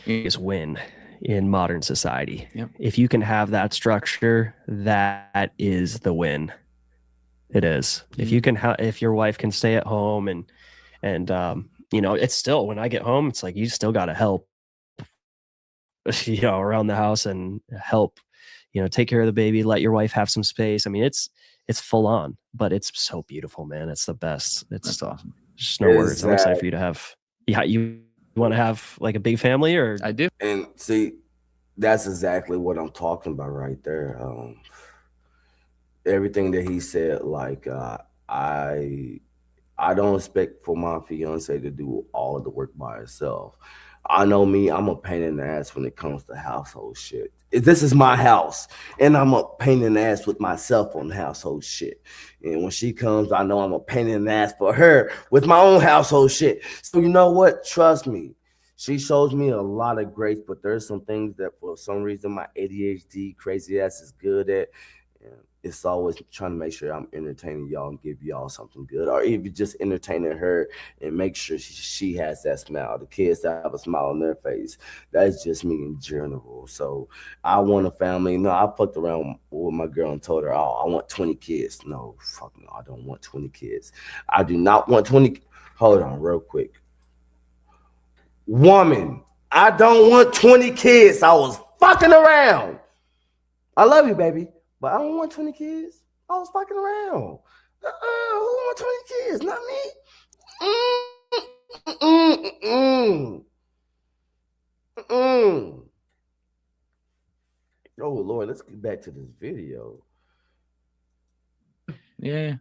Is win in modern society. Yep. If you can have that structure, that is the win. It is. If you can if your wife can stay at home and it's still, when I get home, it's like you still got to help around the house and help take care of the baby, let your wife have some space. I mean, it's full on, but it's so beautiful, man. It's the best. That's awesome. Just no words. I'm excited for you to have. Yeah, you want to have like a big family, or I do. And see, that's exactly what I'm talking about right there. Everything that he said, like I don't expect for my fiance to do all of the work by herself. I know me, I'm a pain in the ass when it comes to household shit. This is my house, and I'm a pain in the ass with myself on household shit. And when she comes, I know I'm a pain in the ass for her with my own household shit. So you know what? Trust me. She shows me a lot of grace, but there's some things that for some reason my ADHD crazy ass is good at. And it's always trying to make sure I'm entertaining y'all and give y'all something good, or even just entertaining her and make sure she has that smile. The kids that have a smile on their face. That's just me in general. So I want a family. No, I fucked around with my girl and told her, oh, I want 20 kids. No, fuck no, I don't want 20 kids. I do not want 20. Hold on real quick. Woman, I don't want 20 kids. I was fucking around. I love you, baby, but I don't want 20 kids. I was fucking around. Who want 20 kids? Not me. Oh, Lord, let's get back to this video. Yeah.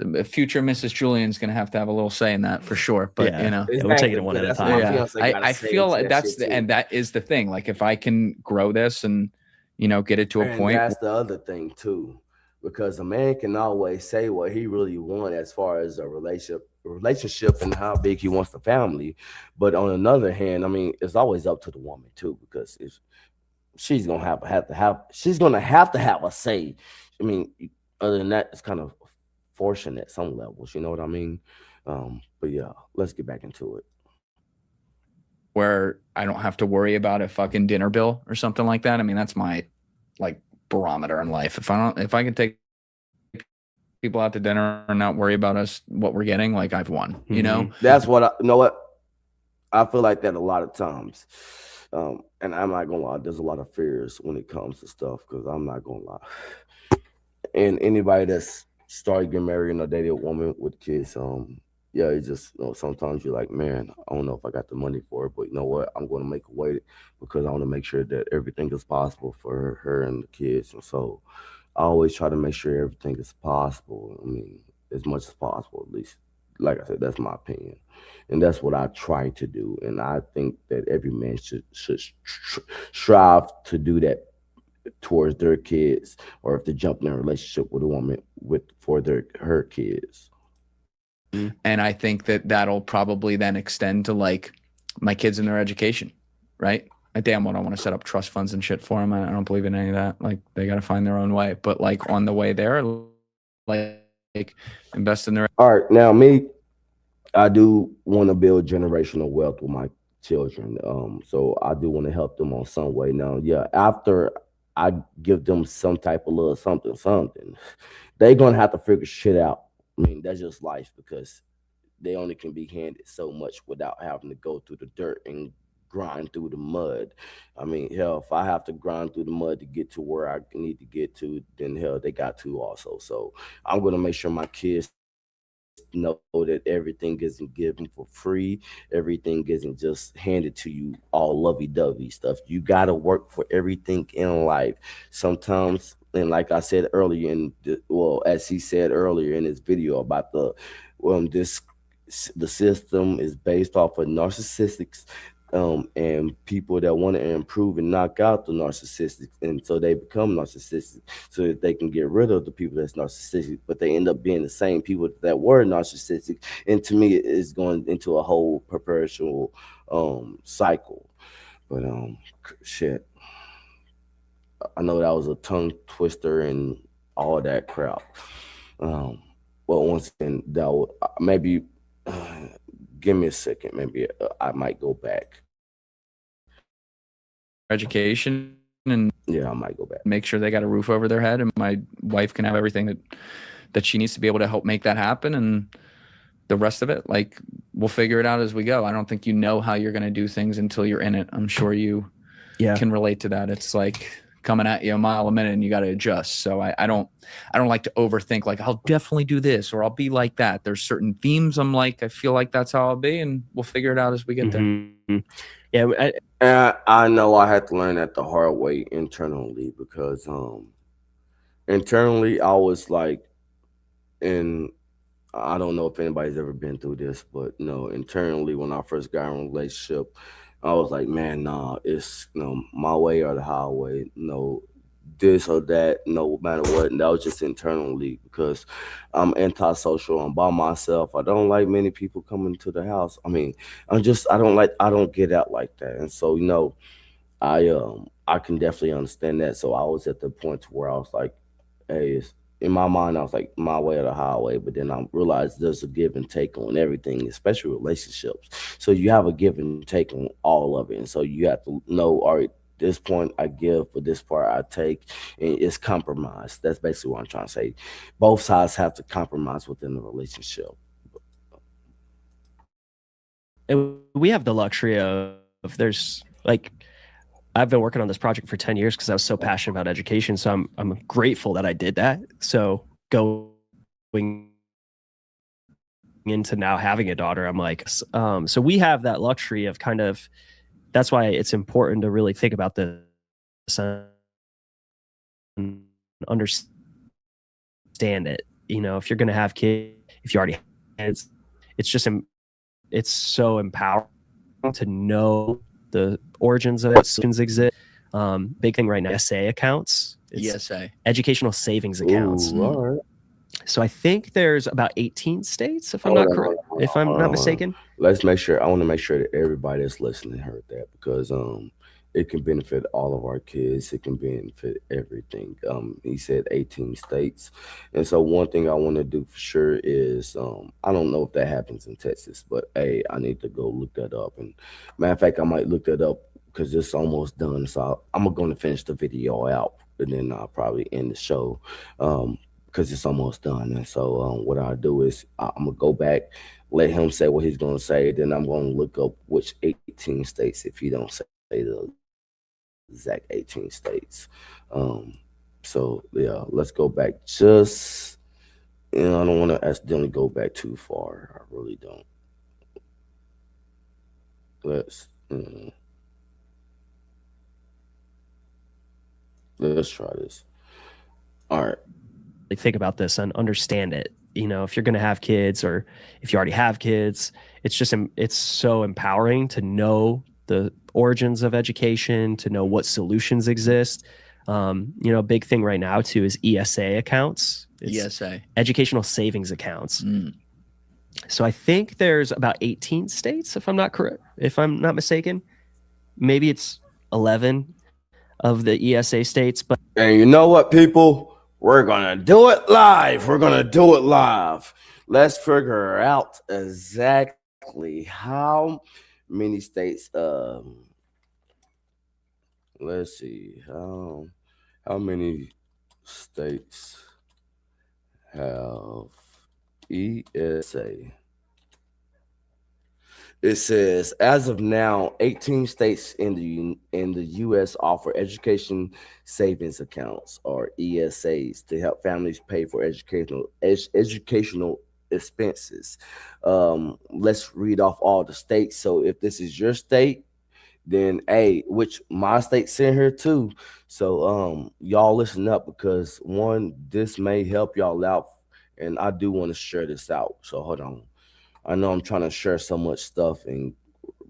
The future Mrs. Julian's going to have a little say in that for sure. But, we'll take it one at a time. Yeah. I feel like and that is the thing. Like if I can grow this and, get it to a point. That's the other thing too, because a man can always say what he really wants as far as a relationship and how big he wants the family. But on another hand, I mean, it's always up to the woman too, because if she's going to have to have a say. I mean, other than that, it's kind of forcing at some levels, you know what I mean? But yeah, let's get back into it. Where I don't have to worry about a fucking dinner bill or something like that. I mean, that's my like barometer in life. If I can take people out to dinner and not worry about what we're getting, like I've won, you know? That's what you know what? I feel like that a lot of times. And I'm not gonna lie, there's a lot of fears when it comes to stuff, because I'm not gonna lie. And anybody that's started getting married and dated a woman with kids, yeah, it's just, sometimes you're like, man, I don't know if I got the money for it, but you know what? I'm going to make a way, because I want to make sure that everything is possible for her and the kids. And so I always try to make sure everything is possible. I mean, as much as possible, at least. Like I said, that's my opinion. And that's what I try to do. And I think that every man should strive to do that towards their kids, or if they jump in a relationship with a woman for her kids. And I think that that'll probably then extend to like my kids and their education, right? I damn well don't want to set up trust funds and shit for them. I don't believe in any of that. Like they got to find their own way. But like on the way there, like invest in their. All right, now me, I do want to build generational wealth with my children. So I do want to help them on some way. Now, yeah, after I give them some type of little something, they're gonna have to figure shit out. I mean, that's just life, because they only can be handed so much without having to go through the dirt and grind through the mud. I mean, hell, if I have to grind through the mud to get to where I need to get to, then hell, they got to also. So I'm gonna make sure my kids know that everything isn't given for free. Everything isn't just handed to you all lovey-dovey stuff. You got to work for everything in life. Sometimes, and like I said earlier, as he said earlier in his video about the system is based off of narcissistics, and people that want to improve and knock out the narcissistics, and so they become narcissistic so that they can get rid of the people that's narcissistic, but they end up being the same people that were narcissistic. And to me, it's going into a whole perpetual cycle. But shit, I know that was a tongue twister and all that crap. Well, once again, that would, maybe give me a second. Maybe I might go back. Education and Yeah, I might go back. make sure they got a roof over their head, and my wife can have everything that she needs to be able to help make that happen. And the rest of it, like, we'll figure it out as we go. I don't think you know how you're going to do things until you're in it. I'm sure you can relate to that. It's like coming at you a mile a minute and you got to adjust. So I don't like to overthink, like, I'll definitely do this or I'll be like that. There's certain themes I'm like, I feel like that's how I'll be, and we'll figure it out as we get there. Yeah. I know I had to learn that the hard way internally, because internally I was like, and I don't know if anybody's ever been through this, but internally when I first got in a relationship, I was like, man, nah, it's my way or the highway, this or that, no matter what. And that was just internally, because I'm antisocial. I'm by myself. I don't like many people coming to the house. I mean, I don't get out like that. And so, I can definitely understand that. So I was at the point where I was like, hey, in my mind, I was like, my way or the highway. But then I realized there's a give and take on everything, especially relationships. So you have a give and take on all of it. And so you have to know, all right, this point I give, but this part I take, and it's compromise. That's basically what I'm trying to say. Both sides have to compromise within the relationship. And we have the luxury of there's like, I've been working on this project for 10 years because I was so passionate about education. So I'm grateful that I did that. So going into now having a daughter, I'm like, so we have that luxury of kind of, that's why it's important to really think about this and understand it. If you're going to have kids, if you already have kids, it's so empowering to know the origins of what solutions exist. Big thing right now, ESA accounts. ESA. Educational savings accounts. Ooh, all right. So I think there's about 18 states, if I'm not correct, if I'm not mistaken. Let's make sure. I want to make sure that everybody that's listening heard that, because it can benefit all of our kids. It can benefit everything. He said 18 states, and so one thing I want to do for sure is I don't know if that happens in Texas, but hey, I need to go look that up. And matter of fact, I might look that up because it's almost done. So I'm going to finish the video out, and then I'll probably end the show. Because it's almost done. And so what I'll do is I'm going to go back, let him say what he's going to say. Then I'm going to look up which 18 states, if he don't say the exact 18 states. So, yeah, let's go back just, I don't want to accidentally go back too far. I really don't. Let's try this. All right. Think about this and understand it. If you're going to have kids, or if you already have kids, it's so empowering to know the origins of education, to know what solutions exist. A big thing right now too is ESA accounts. ESA, educational savings accounts. So I think there's about 18 states, if I'm not mistaken. Maybe it's 11 of the ESA states. But and you know what, people? We're going to do it live. Let's figure out exactly how many states, let's see, how many states have ESA? It says, as of now, 18 states in the U.S. offer education savings accounts, or ESAs, to help families pay for educational expenses. Let's read off all the states. So if this is your state, then which my state's in here too. So y'all listen up, because one, this may help y'all out, and I do want to share this out. So hold on. I know I'm trying to share so much stuff,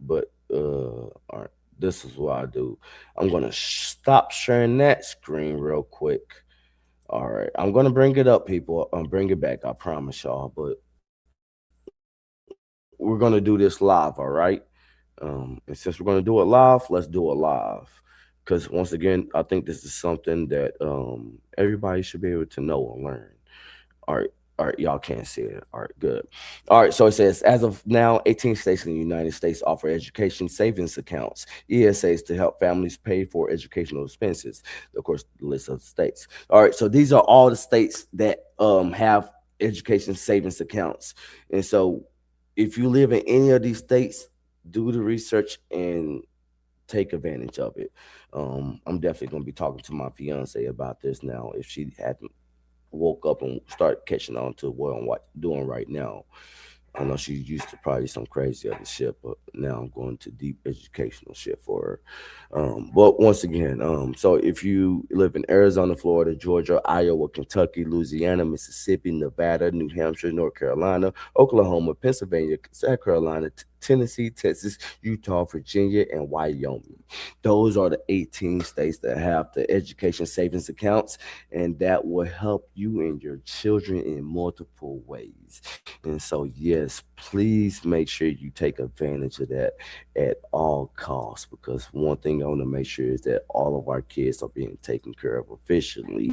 but all right, this is what I do. I'm gonna stop sharing that screen real quick. All right, I'm gonna bring it up, people. I'm bring it back. I promise y'all. But we're gonna do this live. All right. And since we're gonna do it live, let's do it live. because once again, I think this is something that everybody should be able to know and learn. All right. All right, y'all can't see it. All right, good. All right, so it says, as of now, 18 states in the United States offer education savings accounts, ESAs, to help families pay for educational expenses. Of course, the list of states. All right, so these are all the states that have education savings accounts. And so if you live in any of these states, do the research and take advantage of it. I'm definitely going to be talking to my fiance about this now if she hadn't woke up and start catching on to what I'm doing right now. I know she's used to probably some crazy other shit, but now I'm going to deep educational shit for her. But once again, so if you live in Arizona, Florida, Georgia, Iowa, Kentucky, Louisiana, Mississippi, Nevada, New Hampshire, North Carolina, Oklahoma, Pennsylvania, South Carolina, Tennessee, Texas, Utah, Virginia, and Wyoming. Those are the 18 states that have the education savings accounts, and that will help you and your children in multiple ways. And so, yes, please make sure you take advantage of that at all costs, because one thing I want to make sure is that all of our kids are being taken care of efficiently.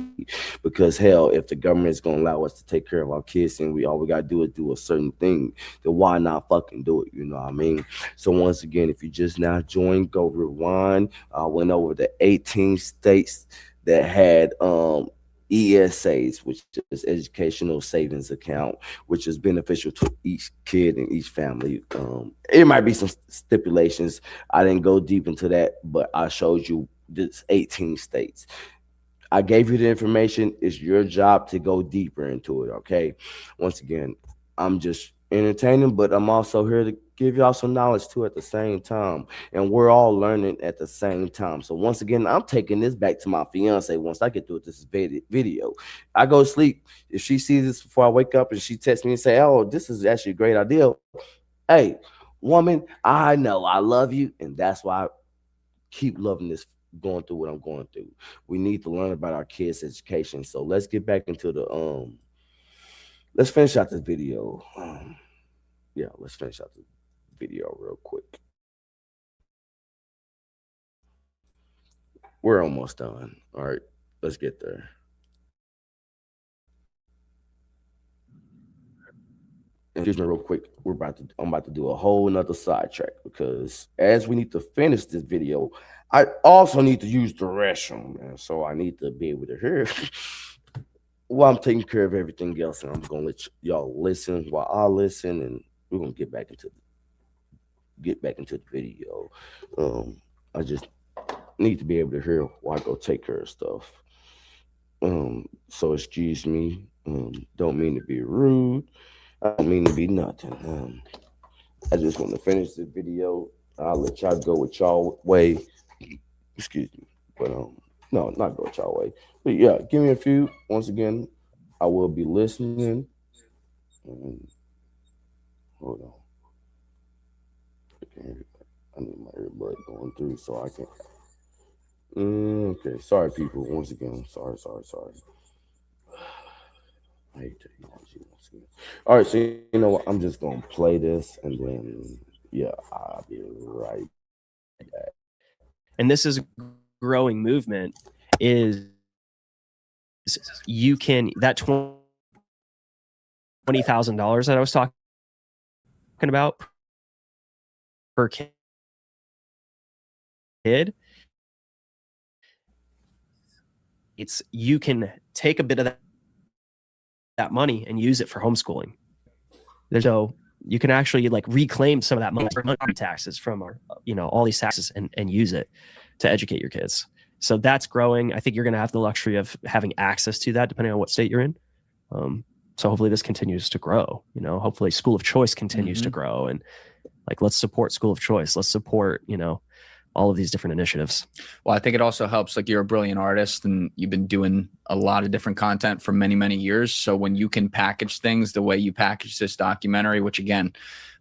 Because hell, if the government is going to allow us to take care of our kids and all we got to do is do a certain thing, then why not fucking do it? You know what I mean? So once again, if you just now joined, go rewind. I went over the 18 states that had ESAs, which is educational savings account, which is beneficial to each kid and each family. It might be some stipulations. I didn't go deep into that, but I showed you this 18 states. I gave you the information. It's your job to go deeper into it, okay? Once again, I'm just entertaining, but I'm also here to give y'all some knowledge too at the same time, and we're all learning at the same time. So once again, I'm taking this back to my fiance. Once I get through with this video, I go to sleep. If she sees this before I wake up and she texts me and say, oh, this is actually a great idea, hey woman, I know I love you, and that's why I keep loving this, going through what I'm going through. We need to learn about our kids' education. So let's get back into the let's finish out this video. Yeah, let's finish out the video real quick. We're almost done. All right, let's get there. Excuse me real quick. I'm about to do a whole nother sidetrack, because as we need to finish this video, I also need to use the restroom, man. So I need to be able to hear while I'm taking care of everything else, and I'm gonna let y'all listen while I listen, and we're gonna get back into the video. I just need to be able to hear while I go take care of stuff. So excuse me. Don't mean to be rude. I don't mean to be nothing. I just want to finish the video. I'll let y'all go with y'all way. Excuse me. But no, not go with y'all way. But yeah, give me a few. Once again, I will be listening. Hold on. I need my earbud going through so I can. Okay, sorry people. Once again, sorry. I hate technology once again. All right, so you know what? I'm just gonna play this, and then yeah, I'll be right back. And this is a growing movement. Is you can that $20,000 that I was talking about per kid, it's you can take a bit of that money and use it for homeschooling. So you can actually like reclaim some of that money from taxes from our, all these taxes and use it to educate your kids. So that's growing. I think you're going to have the luxury of having access to that depending on what state you're in. So hopefully this continues to grow. Hopefully school of choice continues to grow, and like let's support school of choice. Let's support all of these different initiatives. Well, I think it also helps, like you're a brilliant artist and you've been doing a lot of different content for many, many years. So when you can package things the way you package this documentary, which again,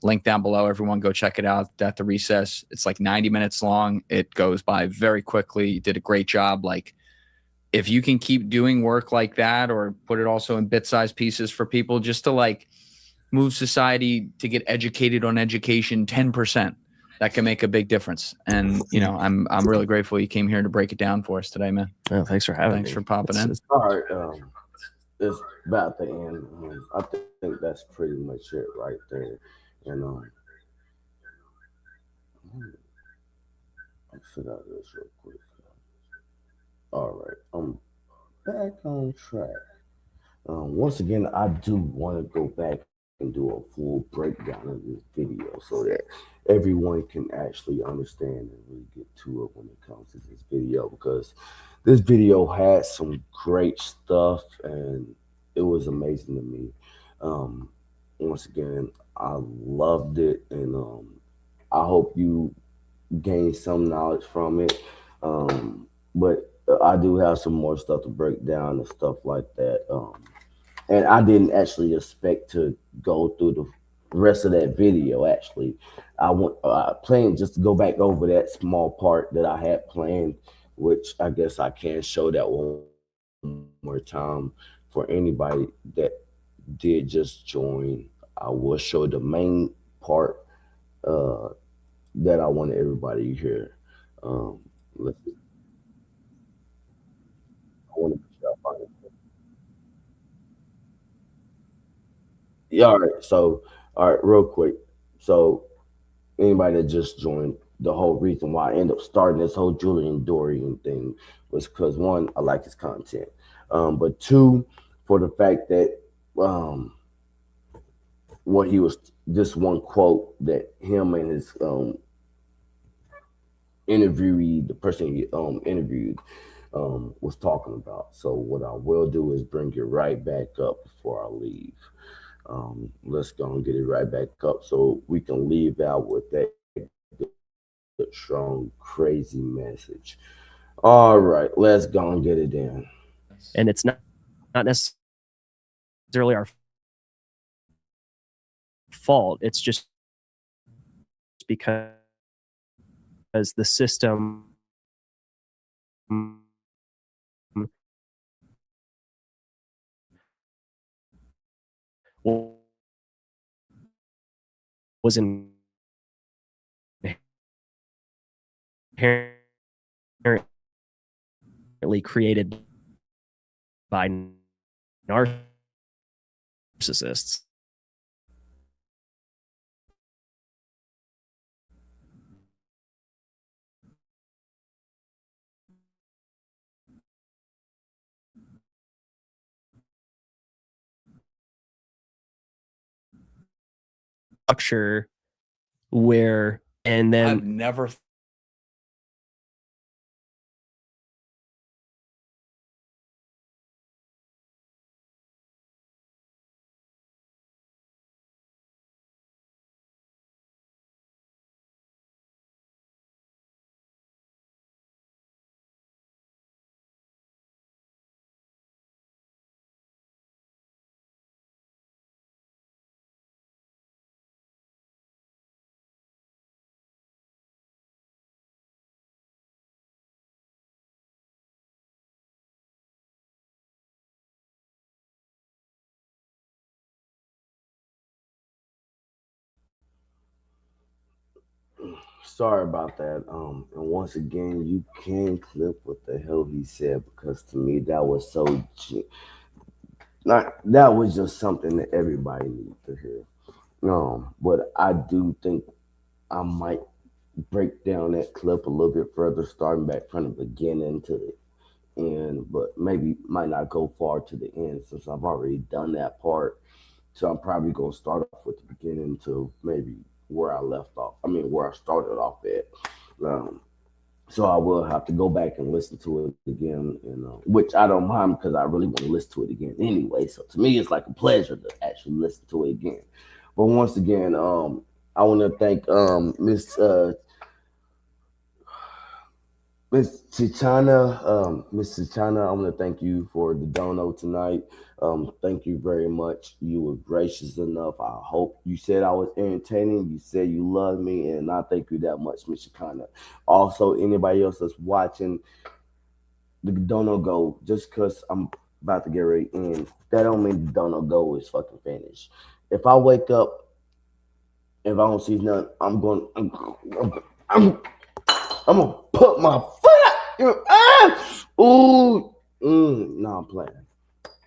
link down below, everyone go check it out at The Recess. It's like 90 minutes long. It goes by very quickly. You did a great job. Like if you can keep doing work like that, or put it also in bit-sized pieces for people just to like move society to get educated on education 10%. that can make a big difference. And I'm really grateful you came here to break it down for us today, man. Oh, thanks for having me. Thanks for popping in. All right. It's about the end. I think that's pretty much it right there. And I'll sit out this real quick. All right, I'm back on track. Once again, I do want to go back and do a full breakdown of this video so that everyone can actually understand and really get to it when it comes to this video, because this video had some great stuff and it was amazing to me. Once again, I loved it, and I hope you gained some knowledge from it. But I do have some more stuff to break down and stuff like that. And I didn't actually expect to go through the rest of that video. Actually, I planned just to go back over that small part that I had planned, which I guess I can show that one more time for anybody that did just join. I will show the main part that I wanted everybody to hear. Let's see. I want to make sure I find it. Yeah, all right. So, all right, real quick. So, anybody that just joined, the whole reason why I ended up starting this whole Julian Dorian thing was because, one, I like his content, but two, for the fact that what he was, this one quote that him and his interviewee, the person he interviewed, was talking about. So what I will do is bring it right back up before I leave. Let's go and get it right back up so we can leave out with that strong, crazy message. All right, let's go and get it in. And it's not necessarily our fault. It's just because the system was inherently created by narcissists. Structure where, and then I've never Sorry about that. And once again, you can clip what the hell he said, because to me that was so not, that was just something that everybody needs to hear. But I do think I might break down that clip a little bit further, starting back from the beginning to the end, but maybe might not go far to the end since I've already done that part. So I'm probably gonna start off with the beginning to maybe where I left off. I mean, where I started off at. Um, so I will have to go back and listen to it again, which I don't mind because I really want to listen to it again anyway. So to me, it's like a pleasure to actually listen to it again. But once again, I want to thank Miss Chichana, I want to thank you for the dono tonight. Thank you very much. You were gracious enough. I hope you said I was entertaining. You said you loved me, and I thank you that much, Miss Chichana. Also, anybody else that's watching, the dono go, just because I'm about to get ready in, that don't mean the dono go is fucking finished. If I wake up If I don't see nothing, I'm gonna put my foot out. Ooh, no, I'm playing.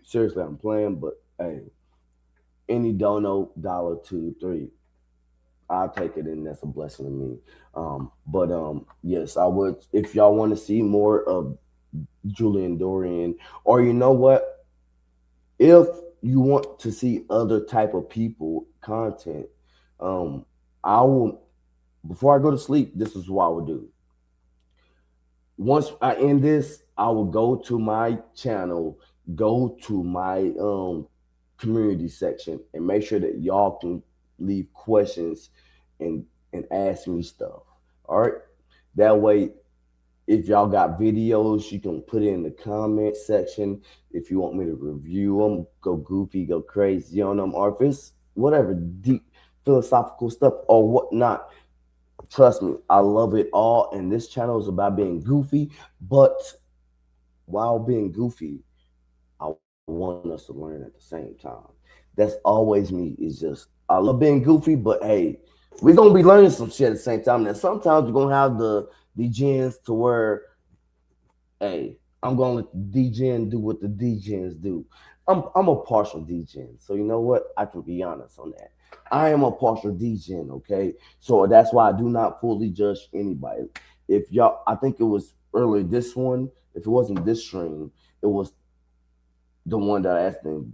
Seriously, I'm playing. But hey, any dono, $1, $2, $3, I'll take it, and that's a blessing to me. But yes, I would. If y'all want to see more of Julian Dorian, or you know what, if you want to see other type of people content, I will. Before I go to sleep, this is what I would do. Once I end this, I will go to my channel, go to my community section, and make sure that y'all can leave questions and ask me stuff. All right. That way, if y'all got videos, you can put it in the comment section. If you want me to review them, go goofy, go crazy on them, or if it's whatever deep philosophical stuff or whatnot. Trust me, I love it all. And this channel is about being goofy, but while being goofy, I want us to learn at the same time. That's always me. It's just I love being goofy, but hey, we're gonna be learning some shit at the same time. And sometimes we're gonna have the gens to where, hey, I'm gonna let the DGen do what the DGens do. I'm a partial DGen, so you know what? I can be honest on that. I am a partial DGen, okay? So that's why I do not fully judge anybody. If y'all, I think it was earlier this one. If it wasn't this stream, it was the one that I accidentally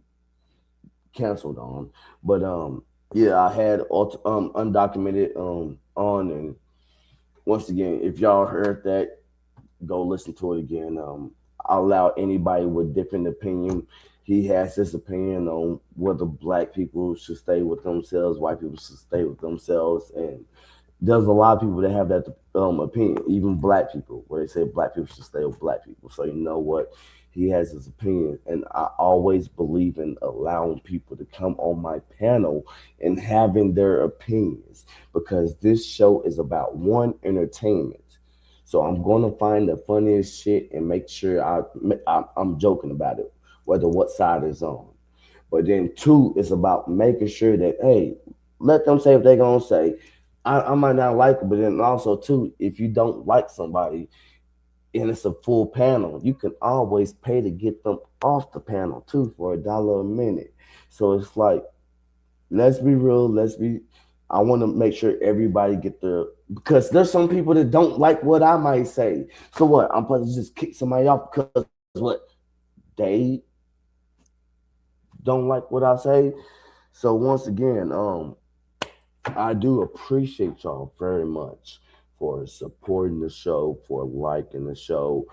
canceled on. But yeah, I had undocumented on, and once again, if y'all heard that, go listen to it again. I allow anybody with different opinion. He has his opinion on whether black people should stay with themselves, white people should stay with themselves, and there's a lot of people that have that opinion, even black people, where they say black people should stay with black people. So you know what? He has his opinion, and I always believe in allowing people to come on my panel and having their opinions, because this show is about one, entertainment. So I'm going to find the funniest shit and make sure I'm joking about it, whether what side is on. But then two, it's about making sure that, hey, let them say what they're going to say. I might not like it, but then also too, if you don't like somebody and it's a full panel, you can always pay to get them off the panel too for $1 a minute. So it's like, let's be real. I want to make sure everybody get because there's some people that don't like what I might say. So what? I'm supposed to just kick somebody off because what? They don't like what I say. So once again, I do appreciate y'all very much for supporting the show, for liking the show.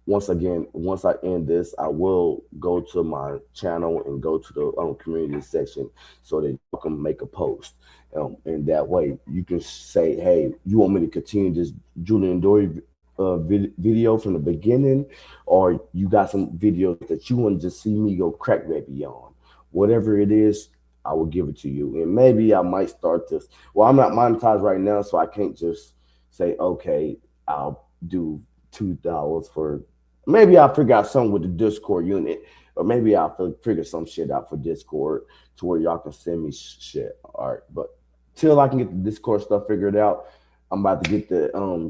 Once again, once I end this, I will go to my channel and go to the community section so that you can make a post. And that way you can say, hey, you want me to continue this Julian Dory video from the beginning, or you got some videos that you want to just see me go crack baby on. Whatever it is, I will give it to you. And maybe I might start this. Well, I'm not monetized right now, so I can't just say, okay, I'll do $2 for. Maybe I'll figure out something with the Discord unit, or maybe I'll figure some shit out for Discord to where y'all can send me shit. All right, but till I can get the Discord stuff figured out, I'm about to get the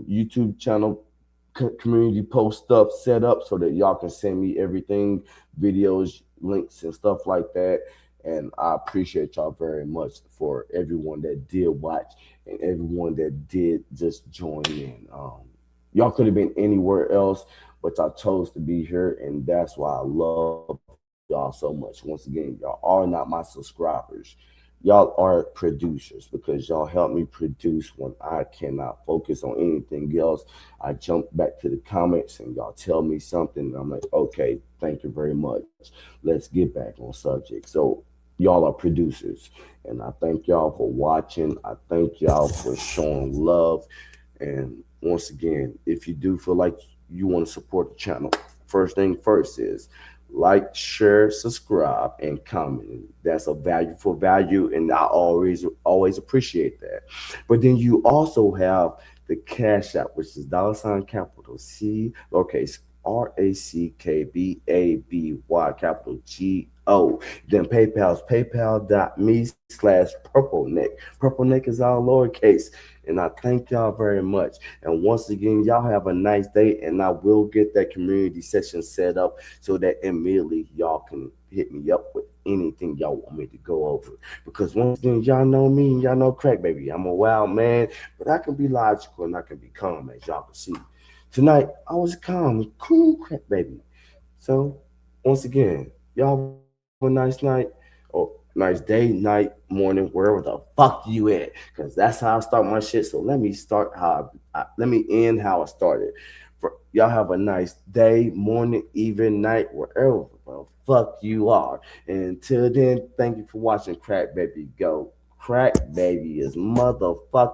YouTube channel community post stuff set up so that y'all can send me everything, videos, links, and stuff like that. And I appreciate y'all very much for everyone that did watch and everyone that did just join in. Y'all could have been anywhere else, but y'all chose to be here, and that's why I love y'all so much. Once again, y'all are not my subscribers. Y'all are producers, because y'all help me produce when I cannot focus on anything else. I jump back to the comments and y'all tell me something, and I'm like, okay, thank you very much. Let's get back on subject. So y'all are producers, and I thank y'all for watching. I thank y'all for showing love. And once again, if you do feel like you want to support the channel, first thing first is like, share, subscribe, and comment. That's a value for value, and I always appreciate that. But then you also have the Cash App, which is $capital C, lowercase RACKBABY capital GO. Then PayPal's paypal.me/purpleneck. Purpleneck is all lowercase. And I thank y'all very much. And once again, y'all have a nice day. And I will get that community session set up so that immediately y'all can hit me up with anything y'all want me to go over. Because once again, y'all know me and y'all know Crack Baby. I'm a wild man, but I can be logical and I can be calm, as y'all can see. Tonight, I was calm, cool, Crack Baby. So, once again, y'all have a nice night or nice day, night, morning, wherever the fuck you at. Because that's how I start my shit. So let me start let me end how I started. Y'all have a nice day, morning, even night, wherever the fuck you are. And until then, thank you for watching Crack Baby Go. Crack Baby is motherfucking